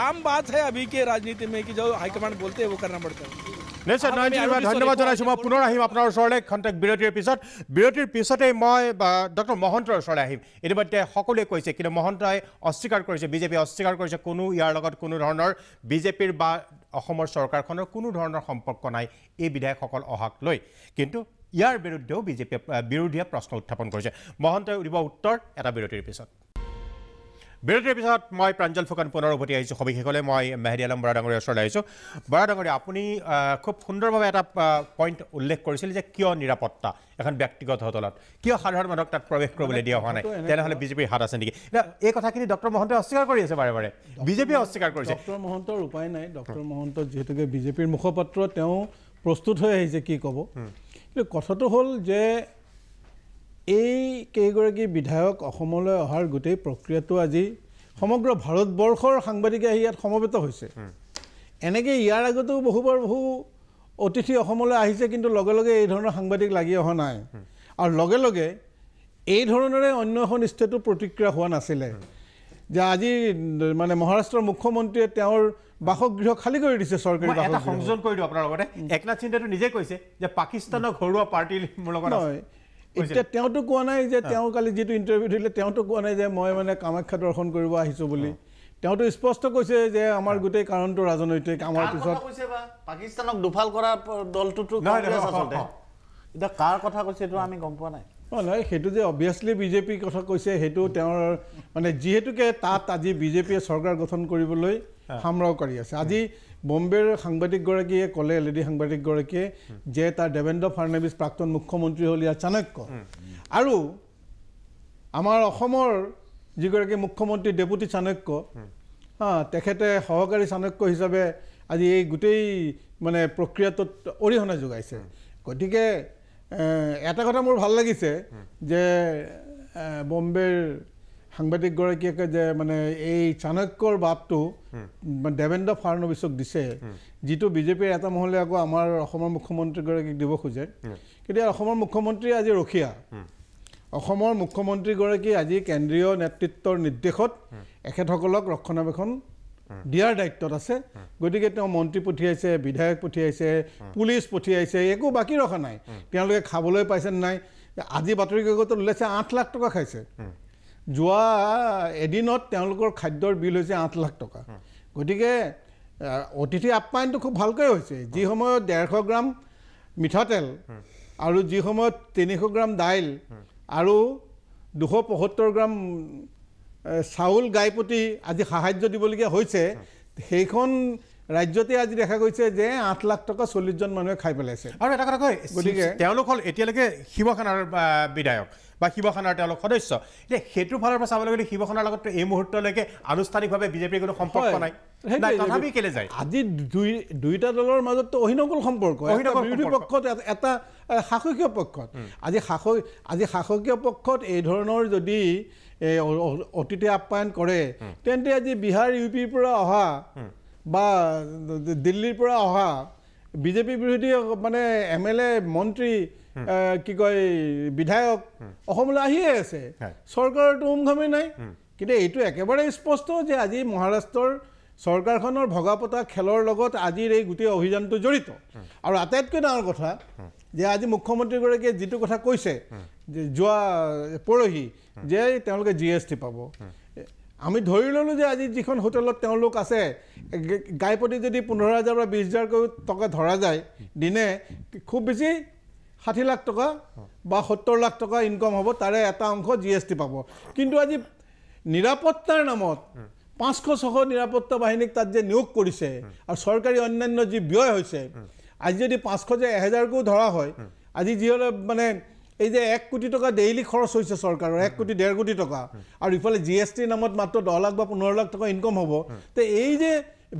आम बात है अभी के राजनीति में कि जो हाई कमांड बोलते हैं वो करना पड़ता है। নিশ্চয় নয়নজিৎ ধন্যবাদ জনাইছো। মই পুনৰ আহিম আপোনাৰ ওচৰলৈ খন্তেক বিৰতিৰ পিছতে মই ডক্টৰ মহন্তৰ ওচৰলৈ আহিম। ইতিমধ্যে সকলোৱে কৈছে, কিন্তু মহন্তই অস্বীকাৰ কৰিছে, বিজেপিয়ে অস্বীকাৰ কৰিছে কোনো ইয়াৰ লগত কোনো ধৰণৰ বিজেপিৰ বা অসমৰ চৰকাৰখনৰ কোনো ধৰণৰ সম্পৰ্ক নাই এই বিধায়কসকল অহাক লৈ। কিন্তু ইয়াৰ বিৰুদ্ধেও বিৰোধীয়ে প্ৰশ্ন উত্থাপন কৰিছে। মহন্তই দিব উত্তৰ এটা বিৰতিৰ পিছত। বিৰতিৰ পিছত মই প্ৰাঞ্জল ফুকন পুনৰ উভতি আহিছোঁ সবিশেষলৈ। মই মেহেদি আলম বৰা ডাঙৰীয়াৰ ওচৰলৈ আহিছোঁ। বৰা ডাঙৰীয়া, আপুনি খুব সুন্দৰভাৱে এটা পইণ্ট উল্লেখ কৰিছিল যে কিয় নিৰাপত্তা এখন ব্যক্তিগত হোটেলত, কিয় সাধাৰণ মানুহক তাত প্ৰৱেশ কৰিবলৈ দিয়া হোৱা নাই, তেনেহ'লে বিজেপিৰ হাত আছে নেকি? এই কথাখিনি ডক্টৰ মহন্তই অস্বীকাৰ কৰি আছে বাৰে বাৰে, বিজেপিয়ে অস্বীকাৰ কৰিছে। ডক্টৰ মহন্তৰ উপায় নাই। ডক্টৰ মহন্ত যিহেতুকে বিজেপিৰ মুখপাত্ৰ, তেওঁ প্ৰস্তুত হৈ আহিছে কি ক'ব। কিন্তু কথাটো হ'ল যে এই কেইগৰাকী বিধায়ক অসমলৈ অহাৰ গোটেই প্ৰক্ৰিয়াটো আজি সমগ্ৰ ভাৰতবৰ্ষৰ সাংবাদিকে আহি ইয়াত সমবেত হৈছে। এনেকৈ ইয়াৰ আগতেও বহু অতিথি অসমলৈ আহিছে, কিন্তু লগে লগে এই ধৰণৰ সাংবাদিক লাগি অহা নাই। আৰু লগে লগে এই ধৰণেৰে অন্য এখন ষ্টেটো প্ৰতিক্ৰিয়া হোৱা নাছিলে। যে আজি মানে মহাৰাষ্ট্ৰৰ মুখ্যমন্ত্ৰীয়ে তেওঁৰ বাসগৃহ খালী কৰি দিছে চৰকাৰী। এটা সংযোজন কৰি দিওঁ আপোনাৰ লগতে, একনাথ সিন্ধেটো নিজে কৈছে যে পাকিস্তানৰ ঘৰুৱা পাৰ্টিৰ লগত নহয়। এতিয়া তেওঁতো কোৱা নাই যে, তেওঁ কালি যিটো ইণ্টাৰভিউ দিলে তেওঁতো কোৱা নাই যে মই মানে কামাখ্যা দৰ্শন কৰিব আহিছোঁ বুলি। তেওঁতো স্পষ্ট কৈছে যে আমাৰ গোটেই কাৰণটো ৰাজনৈতিক। আমাৰ পিছত পাকিস্তানক দুফাল কৰা দলটোতো এতিয়া কাৰ কথা কৈছে এইটো আমি গম পোৱা নাই। নহয়, সেইটো যে অবভিয়াছলি বিজেপিৰ কথা কৈছে, সেইটো তেওঁৰ মানে যিহেতুকে তাত আজি বিজেপিয়ে চৰকাৰ গঠন কৰিবলৈ সামৰাও কৰি আছে। আজি বম্বেৰ সাংবাদিকগৰাকীয়ে ক'লে, এলইডি সাংবাদিকগৰাকীয়ে, যে তাৰ দেৱেন্দ্ৰ ফাডনবিছ প্ৰাক্তন মুখ্যমন্ত্ৰী হ'ল ইয়াৰ চাণক্য। আৰু আমাৰ অসমৰ যিগৰাকী মুখ্যমন্ত্ৰী ডেপুটি চাণক্য, তেখেতে সহকাৰী চাণক্য হিচাপে আজি এই গোটেই মানে প্ৰক্ৰিয়াটোত অৰিহণা যোগাইছে। গতিকে এটা কথা মোৰ ভাল লাগিছে যে বম্বেৰ সাংবাদিকগৰাকীয়ে যে মানে এই চাণক্যৰ বাপটো দেৱেন্দ্ৰ ফাডনবিছক দিছে, যিটো বিজেপিৰ এটা মহলে আকৌ আমাৰ অসমৰ মুখ্যমন্ত্ৰীগৰাকীক দিব খোজে। কিন্তু অসমৰ মুখ্যমন্ত্ৰী আজি ৰখীয়া। অসমৰ মুখ্যমন্ত্ৰীগৰাকী আজি কেন্দ্ৰীয় নেতৃত্বৰ নিৰ্দেশত এখেতসকলক ৰক্ষণাবেক্ষণ দিয়াৰ দায়িত্বত আছে। গতিকে তেওঁ মন্ত্ৰী পঠিয়াইছে, বিধায়ক পঠিয়াইছে, পুলিচ পঠিয়াইছে, একো বাকী ৰখা নাই। তেওঁলোকে খাবলৈ পাইছে নাই। আজি বাতৰি কাকতত ওলাইছে 8 লাখ টকা খাইছে। যোৱা এদিনত তেওঁলোকৰ খাদ্যৰ বিল হৈছে 8 লাখ টকা। গতিকে অতিথি আপ্যায়নটো খুব ভালকৈ হৈছে। যি সময়ত 150 গ্ৰাম মিঠাতেল আৰু যি সময়ত 300 গ্ৰাম দাইল আৰু 275 গ্ৰাম চাউল গাইপতি আজি সাহায্য দিবলগীয়া হৈছে, সেইখন ৰাজ্যতে আজি দেখা গৈছে যে 8 লাখ টকা 40 জন মানুহে খাই পেলাইছে। আৰু এটা কথা কয়, গতিকে তেওঁলোক হ'ল এতিয়ালৈকে শিৱসেনাৰ বিধায়ক বা শিৱসেনাৰ তেওঁলোক সদস্য। এতিয়া সেইটোৰ ফালৰ পৰা চাবলৈ গ'লে শিৱসেনাৰ লগত এই মুহূৰ্তলৈকে আনুষ্ঠানিকভাৱে বিজেপিৰ কোনো সম্পৰ্ক নাই। তথাপি কেলে যায়? আজি দুইটা দলৰ মাজততো অহিনকল সম্পৰ্ক। বিৰোধী পক্ষত এটা শাসকীয় পক্ষত, আজি শাসকীয় পক্ষত এই ধৰণৰ যদি অতিথি আপ্যায়ন কৰে, তেন্তে আজি বিহাৰ ইউপিৰ পৰা অহা বা দিল্লীৰ পৰা অহা বিজেপি বিৰোধী মানে MLA মন্ত্ৰী কি কয় বিধায়ক অসমলৈ আহিয়ে আছে। চৰকাৰৰতো উমঘামেই নাই। কিন্তু এইটো একেবাৰে স্পষ্ট যে আজি মহাৰাষ্ট্ৰৰ চৰকাৰখনৰ ভগাপতা খেলৰ লগত আজিৰ এই গোটেই অভিযানটো জড়িত। আৰু আটাইতকৈ ডাঙৰ কথা যে আজি মুখ্যমন্ত্ৰীগৰাকীয়ে যিটো কথা কৈছে যে যোৱা পৰহি যে তেওঁলোকে GST পাব। আমি ধৰি ল'লোঁ যে আজি যিখন হোটেলত তেওঁলোক আছে, গাইপতি যদি 15,000 বা 20,000 টকা ধৰা যায় দিনে, খুব বেছি 60 লাখ টকা বা 70 লাখ টকা ইনকাম হ'ব, তাৰে এটা অংশ GST পাব। কিন্তু আজি নিৰাপত্তাৰ নামত 500-600 নিৰাপত্তা বাহিনীক তাত যে নিয়োগ কৰিছে আৰু চৰকাৰী অন্যান্য যি ব্যয় হৈছে, আজি যদি 500 যে 1000কো ধৰা হয়, আজি যিহলে মানে এই যে 1 কোটি টকা ডেইলি খৰচ হৈছে চৰকাৰৰ, 1 কোটি 1.5 কোটি টকা, আৰু ইফালে GST নামত মাত্ৰ 10 লাখ বা 15 লাখ টকা ইনকাম হ'ব। তো এই যে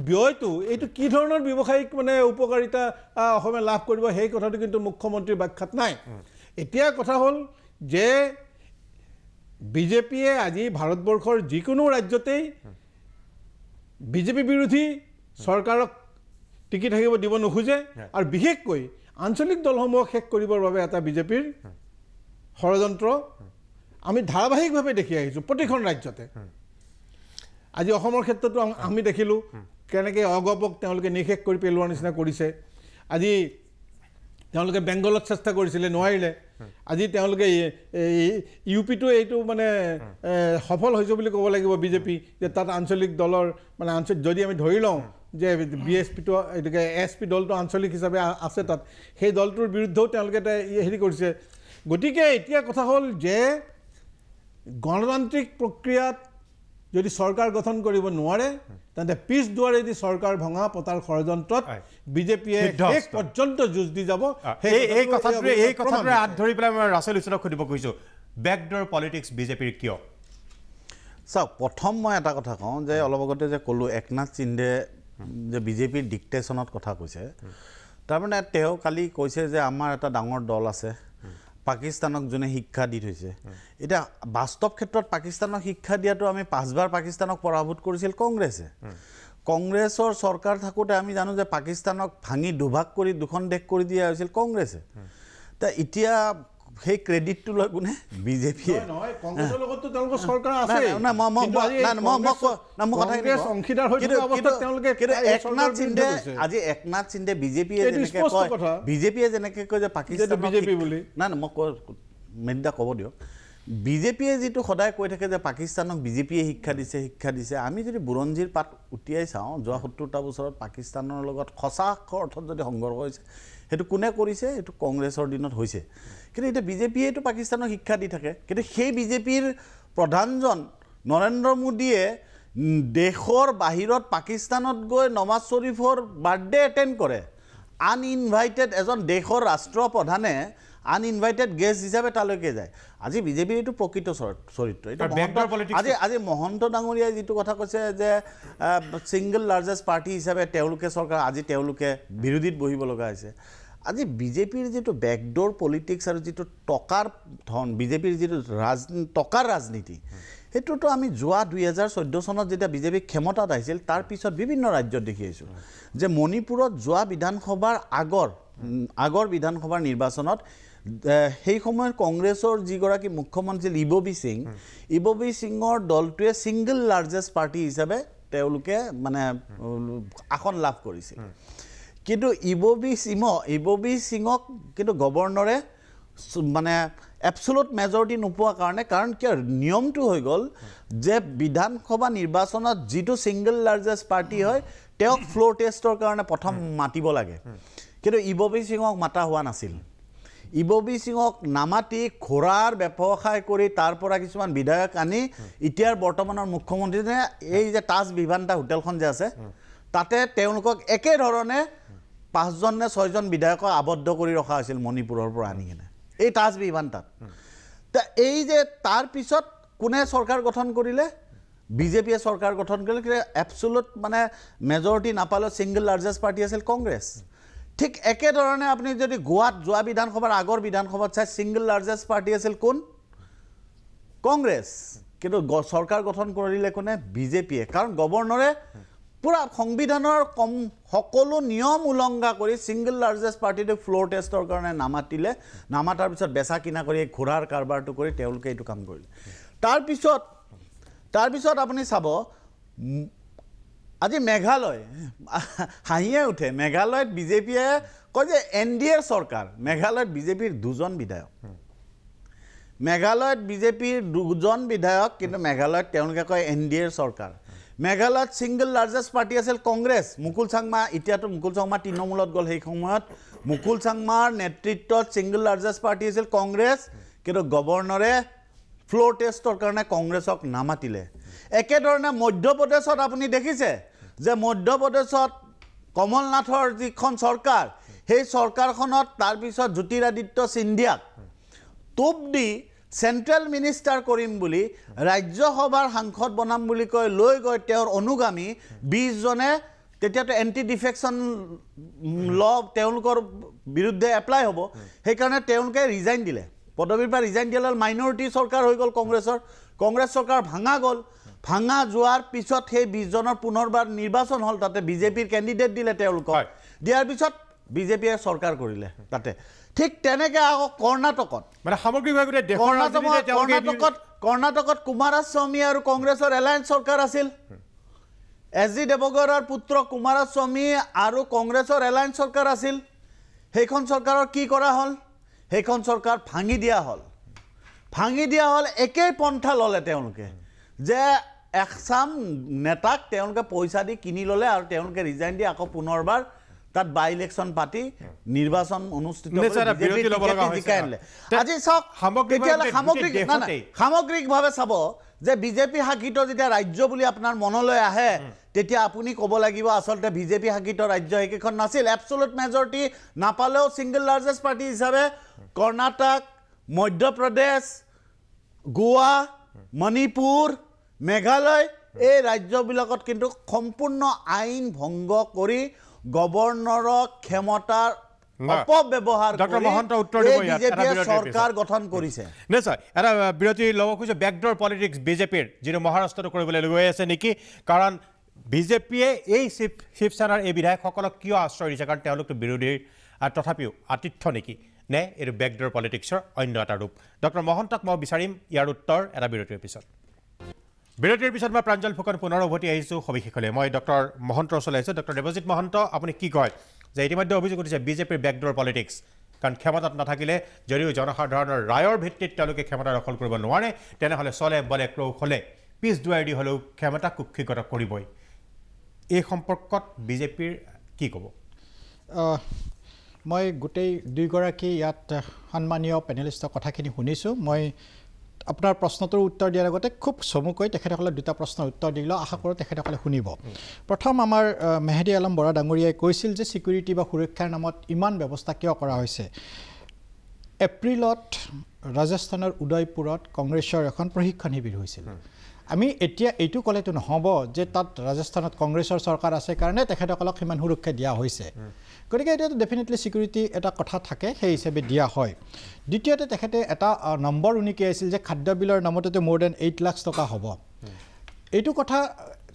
ব্যয়টো, এইটো কি ধৰণৰ ব্যৱসায়িক মানে উপকাৰিতা অসমে লাভ কৰিব, সেই কথাটো কিন্তু মুখ্যমন্ত্ৰীৰ ব্যাখ্যাত নাই। এতিয়া কথা হ'ল যে বিজেপিয়ে আজি ভাৰতবৰ্ষৰ যিকোনো ৰাজ্যতেই বিজেপি বিৰোধী চৰকাৰক টিকি থাকিব দিব নোখোজে আৰু বিশেষকৈ আঞ্চলিক দলসমূহক শেষ কৰিবৰ বাবে এটা বিজেপিৰ ষড়যন্ত্ৰ আমি ধাৰাবাহিকভাৱে দেখি আহিছোঁ প্ৰতিখন ৰাজ্যতে আজি অসমৰ ক্ষেত্ৰতো আমি দেখিলোঁ কেনেকৈ অগপক তেওঁলোকে নিশেষ কৰি পেলোৱাৰ নিচিনা কৰিছে আজি তেওঁলোকে বেংগলত চেষ্টা কৰিছিলে নোৱাৰিলে আজি তেওঁলোকে ইউপিটো এইটো মানে সফল হৈছে বুলি ক'ব লাগিব বিজেপি যে তাত আঞ্চলিক দলৰ মানে যদি আমি ধৰি লওঁ যে বিএছপিটো এইটোকে এছ পি দলটো আঞ্চলিক হিচাপে আছে তাত সেই দলটোৰ বিৰুদ্ধেও তেওঁলোকে এটা হেৰি কৰিছে গতিকে এতিয়া কথা হ'ল যে গণতান্ত্ৰিক প্ৰক্ৰিয়াত যদি চৰকাৰ গঠন কৰিব নোৱাৰে তেন্তে পিছ দুৱাৰেদি চৰকাৰ ভঙা পতাৰ ষড়যন্ত্ৰত বিজেপিয়ে শেষ পৰ্যন্ত যুঁজ দি যাব এই কথাটোৰে হাত ধৰি পেলাই মই ৰাছেল হুছেইনক সুধিব খুজিছোঁ বেকডৰ পলিটিক্স বিজেপিৰ কিয় চাওক প্ৰথম মই এটা কথা কওঁ যে অলপ আগতে যে ক'লোঁ একনাথ সিন্ধে যে বিজেপিৰ ডিক্টেশ্যনত কথা কৈছে তাৰমানে তেওঁ কালি কৈছে যে আমাৰ এটা ডাঙৰ দল আছে পাকিস্তানক যোনে শিক্ষা দি থৈছে এটা বাস্তৱ ক্ষেত্ৰত পাকিস্তানক শিক্ষা দিয়াটো আমি 5বাৰ পাকিস্তানক পৰাভূত কৰিছিল কংগ্ৰেছে কংগ্ৰেছৰ চৰকাৰ থাকোঁতে আমি জানো যে পাকিস্তানক ভাঙি দুভাগ কৰি দুখন দেশ কৰি দিয়া হৈছিল কংগ্ৰেছে তা এতিয়া সেই ক্ৰেডিটটো লৈ কোনে বিজেপিয়ে নহয় কংগ্ৰেছৰ লগততো তেওঁলোকৰ চৰকাৰ আছে আজি একনাথ সিন্ধে বিজেপিয়ে যেনেকৈ কয় যে পাকিস্তান বিজেপি বুলি নাই মই মেইনটা ক'ব দিয়ক বিজেপিয়ে যিটো সদায় কৈ থাকে যে পাকিস্তানক বিজেপিয়ে শিক্ষা দিছে আমি যদি বুৰঞ্জীৰ পাত উটিয়াই চাওঁ যোৱা 70টা বছৰত পাকিস্তানৰ লগত সঁচা অৰ্থত যদি সংঘৰ্ষ হৈছে সেইটো কোনে কৰিছে এইটো কংগ্ৰেছৰ দিনত হৈছে কিন্তু এতিয়া বিজেপিয়েতো পাকিস্তানক শিক্ষা দি থাকে কিন্তু সেই বিজেপিৰ প্ৰধানজন নৰেন্দ্ৰ মোদীয়ে দেশৰ বাহিৰত পাকিস্তানত গৈ নৱাজ শ্বৰীফৰ বাৰ্থডে এটেণ্ড কৰে আনইনভাইটেড এজন দেশৰ ৰাষ্ট্ৰপ্ৰধানে আনইনভাইটেড গেষ্ট হিচাপে তালৈকে যায় আজি বিজেপিৰ এইটো প্ৰকৃত চৰিত্ৰ আজি মহন্ত ডাঙৰীয়াই যিটো কথা কৈছে যে ছিংগল লাৰ্জেষ্ট পাৰ্টি হিচাপে তেওঁলোকে চৰকাৰ আজি তেওঁলোকে বিৰোধীত বহিব লগা হৈছে আজি বিজেপিৰ যিটো বেকডোৰ পলিটিক্স আৰু যিটো টকাৰ ধন বিজেপিৰ যিটো টকাৰ ৰাজনীতি সেইটোতো আমি যোৱা 2014 চনত যেতিয়া বিজেপি ক্ষমতাত আহিছিল তাৰ পিছত বিভিন্ন ৰাজ্যত দেখি আহিছোঁ যে মণিপুৰত যোৱা বিধানসভাৰ আগৰ বিধানসভাৰ নিৰ্বাচনত সেই সময়ৰ কংগ্ৰেছৰ যিগৰাকী মুখ্যমন্ত্ৰী ইববি সিঙৰ দলটোৱে ছিংগল লাৰ্জেষ্ট পাৰ্টি হিচাপে তেওঁলোকে মানে আসন লাভ কৰিছিল কিন্তু ইববি সিঙক কিন্তু গভৰ্ণৰে মানে এবছলুট মেজৰিটি নোপোৱা কাৰণ কিয় নিয়মটো হৈ গ'ল যে বিধানসভা নিৰ্বাচনত যিটো ছিংগল লাৰ্জেষ্ট পাৰ্টি হয় তেওঁক ফ্ল'ৰ টেষ্টৰ কাৰণে প্ৰথম মাতিব লাগে কিন্তু ইববি সিঙক মাতা হোৱা নাছিল ইববি সিঙক নামাতি ঘোঁৰাৰ ব্যৱসায় কৰি তাৰ পৰা কিছুমান বিধায়ক আনি এতিয়াৰ বৰ্তমানৰ মুখ্যমন্ত্ৰীজনে এই যে তাজ ভিভান্তা হোটেলখন যে আছে তাতে তেওঁলোকক একেধৰণে 5জন নে 6জন বিধায়কক আবদ্ধ কৰি ৰখা হৈছিল মণিপুৰৰ পৰা আনি কিনে এই তাজ ভিভান্তাত এই যে তাৰ পিছত কোনে চৰকাৰ গঠন কৰিলে বিজেপিয়ে চৰকাৰ গঠন কৰিলে এবছলুট মানে মেজৰিটি নাপালেও ছিংগল লাৰ্জেষ্ট পাৰ্টি আছিল কংগ্ৰেছ ঠিক একেধৰণে আপুনি যদি গোৱাত যোৱা বিধানসভাৰ আগৰ বিধানসভাত চাই ছিংগল লাৰ্জেষ্ট পাৰ্টি আছিল কোন কংগ্ৰেছ কিন্তু চৰকাৰ গঠন কৰিলে কোনে বিজেপিয়ে কাৰণ গভৰ্ণৰে পুৰা সংবিধানৰ সকলো নিয়ম উলংঘা কৰি ছিংগল লাৰ্জেষ্ট পাৰ্টিটোক ফ্ল'ৰ টেষ্টৰ কাৰণে নামাতাৰ পিছত বেচা কিনা কৰি ঘোঁৰাৰ কাৰবাৰটো কৰি তেওঁলোকে এইটো কাম কৰিলে তাৰপিছত আপুনি চাব আজি মেঘালয় হাঁহিয়ে উঠে মেঘালয়ত বিজেপিয়ে কয় যে NDAৰ চৰকাৰ মেঘালয়ত বিজেপিৰ 2জন বিধায়ক মেঘালয়ত বিজেপিৰ 2জন বিধায়ক কিন্তু মেঘালয়ত তেওঁলোকে কয় NDAৰ চৰকাৰ মেঘালয়ত ছিংগল লাৰ্জেষ্ট পাৰ্টি আছিল কংগ্ৰেছ মুকুল চাংমা এতিয়াতো মুকুল চাংমা তৃণমূলত গ'ল সেই সময়ত মুকুল চাংমাৰ নেতৃত্বত ছিংগল লাৰ্জেষ্ট পাৰ্টি আছিল কংগ্ৰেছ কিন্তু গভৰ্ণৰে ফ্ল'ৰ টেষ্টৰ কাৰণে কংগ্ৰেছক নামাতিলে একেধৰণে মধ্যপ্ৰদেশত আপুনি দেখিছে যে মধ্যপ্ৰদেশত কমল নাথৰ যিখন চৰকাৰ সেই চৰকাৰখনত তাৰপিছত জ্যোতিৰাদিত্য সিন্ধিয়াক টোপ দি চেণ্ট্ৰেল মিনিষ্টাৰ কৰিম বুলি ৰাজ্যসভাৰ সাংসদ বনাম বুলি কৈ লৈ গৈ তেওঁৰ অনুগামী 20জনে তেতিয়াতো এণ্টি ডিফেকশ্যন ল তেওঁলোকৰ বিৰুদ্ধে এপ্লাই হ'ব সেইকাৰণে তেওঁলোকে ৰিজাইন দিলে পদবীৰ পৰা ৰিজাইন দিয়াল মাইনৰিটি চৰকাৰ হৈ গ'ল কংগ্ৰেছ চৰকাৰ ভাঙা গ'ল ভাঙা যোৱাৰ পিছত সেই 20 জনৰ পুনৰবাৰ নিৰ্বাচন হ'ল তাতে বিজেপিৰ কেণ্ডিডেট দিলে তেওঁলোকক দিয়াৰ পিছত বিজেপিয়ে চৰকাৰ কৰিলে তাতে ঠিক তেনেকৈ আকৌ কৰ্ণাটকত মানে সামগ্ৰিকভাৱে দেশৰ কৰ্ণাটকত কুমাৰাস্বামী আৰু কংগ্ৰেছৰ এলায়েন্স চৰকাৰ আছিল এছ জি দেৱগৌড়াৰ পুত্ৰ কুমাৰাস্বামী আৰু কংগ্ৰেছৰ এলায়েন্স চৰকাৰ আছিল সেইখন চৰকাৰৰ কি কৰা হ'ল সেইখন চৰকাৰ ভাঙি দিয়া হ'ল একেই পন্থা ল'লে তেওঁলোকে যে একচাম নেতাক তেওঁলোকে পইচা দি কিনি ল'লে আৰু তেওঁলোকে ৰিজাইন দি আকৌ পুনৰবাৰ তাত বাই ইলেকশ্যন পাতি নিৰ্বাচন অনুষ্ঠিত আজি চাওক সামগ্ৰিকভাৱে চাব যে বিজেপি শাসিত যেতিয়া ৰাজ্য বুলি আপোনাৰ মনলৈ আহে তেতিয়া আপুনি ক'ব লাগিব আচলতে বিজেপি শাসিত ৰাজ্য সেইকেইখন নাছিল এবছলুট মেজৰিটি নাপালেও ছিংগল লাৰ্জেষ্ট পাৰ্টি হিচাপে কৰ্ণাটক মধ্যপ্ৰদেশ গোৱা মণিপুৰ মেঘালয় এই ৰাজ্যবিলাকত কিন্তু সম্পূৰ্ণ আইন ভংগ কৰি গভৰ্ণৰক ক্ষমতাৰ অপব্যৱহাৰ ডক্টৰ মহন্ত উত্তৰ দিব বিজেপিয়ে চৰকাৰ গঠন কৰিছে নিশ্চয় এটা বিৰতি ল'ব খুজিছে বেকডোৰ পলিটিক্স বিজেপিৰ যিটো মহাৰাষ্ট্ৰত কৰিবলৈ গৈ আছে নেকি কাৰণ বিজেপিয়ে এই শিৱসেনাৰ এই বিধায়কসকলক কিয় আশ্ৰয় দিছে কাৰণ তেওঁলোকতো বিৰোধীৰ তথাপিও আতিথ্য নেকি নে এইটো বেকডোৰ পলিটিক্সৰ অন্য এটা ৰূপ ডক্টৰ মহন্তক মই বিচাৰিম ইয়াৰ উত্তৰ এটা বিৰতিৰ পিছত মই প্ৰাঞ্জল ফুকন পুনৰ উভতি আহিছোঁ সবিশেষলৈ মই ডক্টৰ মহন্তৰ ওচৰলৈ আহিছোঁ ডক্টৰ দেৱজিৎ মহন্ত আপুনি কি কয় যে ইতিমধ্যে অভিযোগ উঠিছে বিজেপিৰ বেকডোৰ পলিটিক্স কাৰণ ক্ষমতাত নাথাকিলে যদিও জনসাধাৰণৰ ৰায়ৰ ভিত্তিত তেওঁলোকে ক্ষমতা দখল কৰিব নোৱাৰে তেনেহ'লে চলে বলে কৌশলে পিছ দুৱাই দি হ'লেও ক্ষমতা কুক্ষিগত কৰিবই এই সম্পৰ্কত বিজেপিৰ কি ক'ব মই গোটেই দুইগৰাকী ইয়াত সন্মানীয় পেনেলিষ্টৰ কথাখিনি শুনিছোঁ মই আপোনাৰ প্ৰশ্নটোৰ উত্তৰ দিয়াৰ আগতে খুব চমুকৈ তেখেতসকলে দুটা প্ৰশ্নৰ উত্তৰ দিলোঁ আশা কৰোঁ তেখেতসকলে শুনিব প্ৰথম আমাৰ মেহেদি আলম বৰা ডাঙৰীয়াই কৈছিল যে ছিকিউৰিটি বা সুৰক্ষাৰ নামত ইমান ব্যৱস্থা কিয় কৰা হৈছে এপ্ৰিলত ৰাজস্থানৰ উদয়পুৰত কংগ্ৰেছৰ এখন প্ৰশিক্ষণ শিবিৰ হৈছিল আমি এতিয়া এইটো ক'লেতো নহ'ব যে তাত ৰাজস্থানত কংগ্ৰেছৰ চৰকাৰ আছে কাৰণে তেখেতসকলক সিমান সুৰক্ষা দিয়া হৈছে গতিকে এতিয়াতো ডেফিনেটলি ছিকিউৰিটি এটা কথা থাকে সেই হিচাপে দিয়া হয় দ্বিতীয়তে তেখেতে এটা নম্বৰ উনিকিয়াই আছিল যে খাদ্য বিলৰ নামতে মোৰ দেন 8 লাখ টকা হ'ব এইটো কথা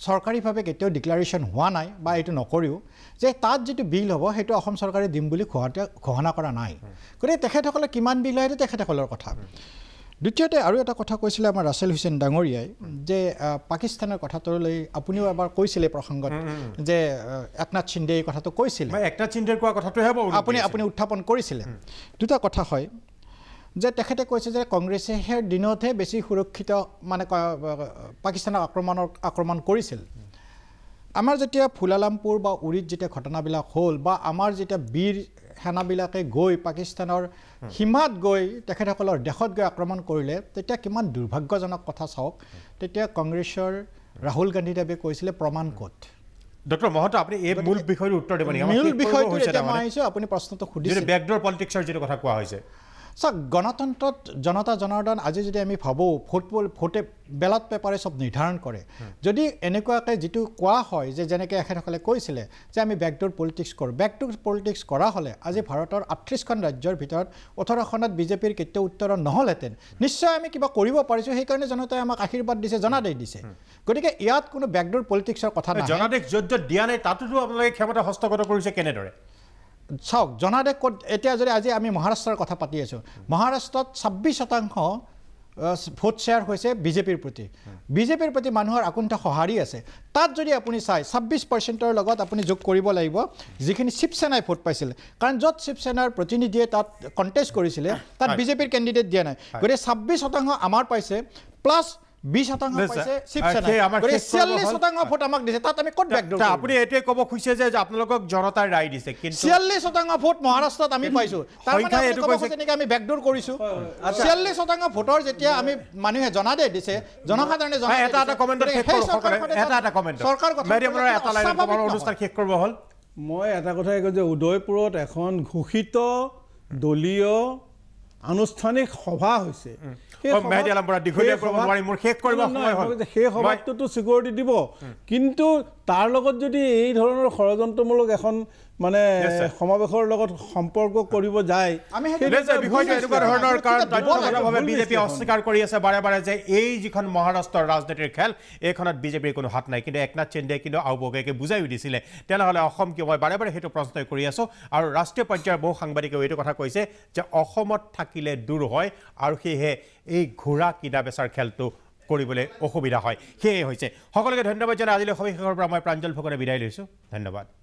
চৰকাৰীভাৱে কেতিয়াও ডিক্লাৰেশ্যন হোৱা নাই বা এইটো নকৰিও যে তাত যিটো বিল হ'ব সেইটো অসম চৰকাৰে দিম বুলি ঘোষণা কৰা নাই গতিকে তেখেতসকলে কিমান বিল হয় সেইটো তেখেতসকলৰ কথা দ্বিতীয়তে আৰু এটা কথা কৈছিলে আমাৰ ৰাছেল হুছেইন ডাঙৰীয়াই যে পাকিস্তানৰ কথাটোলৈ আপুনিও এবাৰ কৈছিলে প্ৰসংগত যে একনাথ সিন্ধে এই কথাটো কৈছিলে একনাথ সিন্ধেৰ কোৱা কথাটোহে আপুনি উত্থাপন কৰিছিলে দুটা কথা হয় যে তেখেতে কৈছে যে কংগ্ৰেছে সেই দিনতহে বেছি সুৰক্ষিত মানে পাকিস্তানৰ আক্ৰমণ কৰিছিল আমাৰ যেতিয়া ফুলালামপুৰ বা উৰিত যেতিয়া ঘটনাবিলাক হ'ল বা আমাৰ যেতিয়া বীৰ সেনাবিলাকে গৈ পাকিস্তানৰ সীমাত গৈ তেখেতসকলৰ দেশত গৈ আক্ৰমণ কৰিলে তেতিয়া কিমান দুৰ্ভাগ্যজনক কথা চাওক তেতিয়া কংগ্ৰেছৰ ৰাহুল গান্ধীদেৱে কৈছিলে প্ৰমাণ ক'ত ডক্টৰ মহন্ত আপুনি এই মূল বিষয়ৰ উত্তৰ দিব নেকি মূল বিষয়টো এতিয়া মই আহিছোঁ আপুনি প্ৰশ্নটো সুধিছে বেকডোৰ পলিটিক্সৰ যিটো কথা কোৱা হৈছে চাওক গণতন্ত্ৰত জনতা জনাৰ্দন আজি যদি আমি ভাবোঁ ভোটে বেলট পেপাৰে চব নিৰ্ধাৰণ কৰে যদি এনেকুৱাকৈ যিটো কোৱা হয় যে যেনেকৈ এখেতসকলে কৈছিলে যে আমি বেকডোৰ পলিটিক্স কৰোঁ বেকডোৰ পলিটিক্স কৰা হ'লে আজি ভাৰতৰ 38খন ৰাজ্যৰ ভিতৰত 18খনত বিজেপিৰ কেতিয়াও উত্তৰণ নহ'লহেঁতেন নিশ্চয় আমি কিবা কৰিব পাৰিছোঁ সেইকাৰণে জনতাই আমাক আশীৰ্বাদ দিছে জনাদেশ দিছে গতিকে ইয়াত কোনো বেকডোৰ পলিটিক্সৰ কথা নাই জনাদেশ য'ত দিয়া নাই তাতোতো আপোনালোকে ক্ষমতা হস্তগত কৰিছে কেনেদৰে চাওক জনাদেশ ক'ত এতিয়া যদি আজি আমি মহাৰাষ্ট্ৰৰ কথা পাতি আছোঁ মহাৰাষ্ট্ৰত 26% ভোট শ্বেয়াৰ হৈছে বিজেপিৰ প্ৰতি মানুহৰ আকুণ্ঠ সঁহাৰি আছে তাত যদি আপুনি চাই 26%ৰ লগত আপুনি যোগ কৰিব লাগিব যিখিনি শিৱসেনাই ভোট পাইছিল কাৰণ য'ত শিৱসেনাৰ প্ৰতিনিধিয়ে তাত কণ্টেষ্ট কৰিছিলে তাত বিজেপিৰ কেণ্ডিডেট দিয়া নাই গতিকে 26% আমাৰ পাইছে প্লাছ 20% পাইছে শিৱসেনাই 46% ভোট আমাক দিছে তাত আমি ক'ত বেকডোৰ আপুনি এইটোৱে ক'ব খুজিছে যে আপোনালোকক জনতাই ৰায় দিছে কিন্তু 46% ভোট মহাৰাষ্ট্ৰত আমি পাইছোঁ তাৰ মানে এইটো কৈছে নেকি আমি বেকডোৰ কৰিছোঁ 46% ভোটৰ যেতিয়া আমি মানুহে জনাদেশ দিছে জনসাধাৰণে এটা কমেণ্ট চৰকাৰ অনুষ্ঠান শেষ কৰিব হ'ল মই এটা কথাই কওঁ যে উদয়পুৰত এখন ঘোষিত দলীয় আনুষ্ঠানিক সভা হৈছে সেই সভাটোতো ছিকিউৰিটি দিব কিন্তু তাৰ লগত যদি এই ধৰণৰ ষড়যন্ত্ৰমূলক এখন মানে সমাবেশৰ লগত সম্পৰ্ক কৰিব যায় বিষয়টো এনেকুৱা ধৰণৰ কাৰণ তথ্যগতভাৱে বিজেপি অস্বীকাৰ কৰি আছে বাৰে বাৰে যে এই যিখন মহাৰাষ্ট্ৰৰ ৰাজনীতিৰ খেল এইখনত বিজেপিৰ কোনো হাত নাই কিন্তু একনাথ সিন্ধে কিন্তু আওবগেকে বুজাই দিছিলে তেনেহ'লে অসম কিয় মই বাৰে বাৰে সেইটো প্ৰশ্ন কৰি আছোঁ আৰু ৰাষ্ট্ৰীয় পৰ্যায়ৰ বহু সাংবাদিকেও এইটো কথা কৈছে যে অসমত থাকিলে দূৰ হয় আৰু সেয়েহে এই ঘোঁৰা কিনা বেচাৰ খেলটো কৰিবলৈ অসুবিধা হয় সেয়ে হৈছে সকলোকে ধন্যবাদ জনাই আজিলৈ সবিশেষৰ পৰা মই প্ৰাঞ্জল ফুকনে বিদায় লৈছোঁ ধন্যবাদ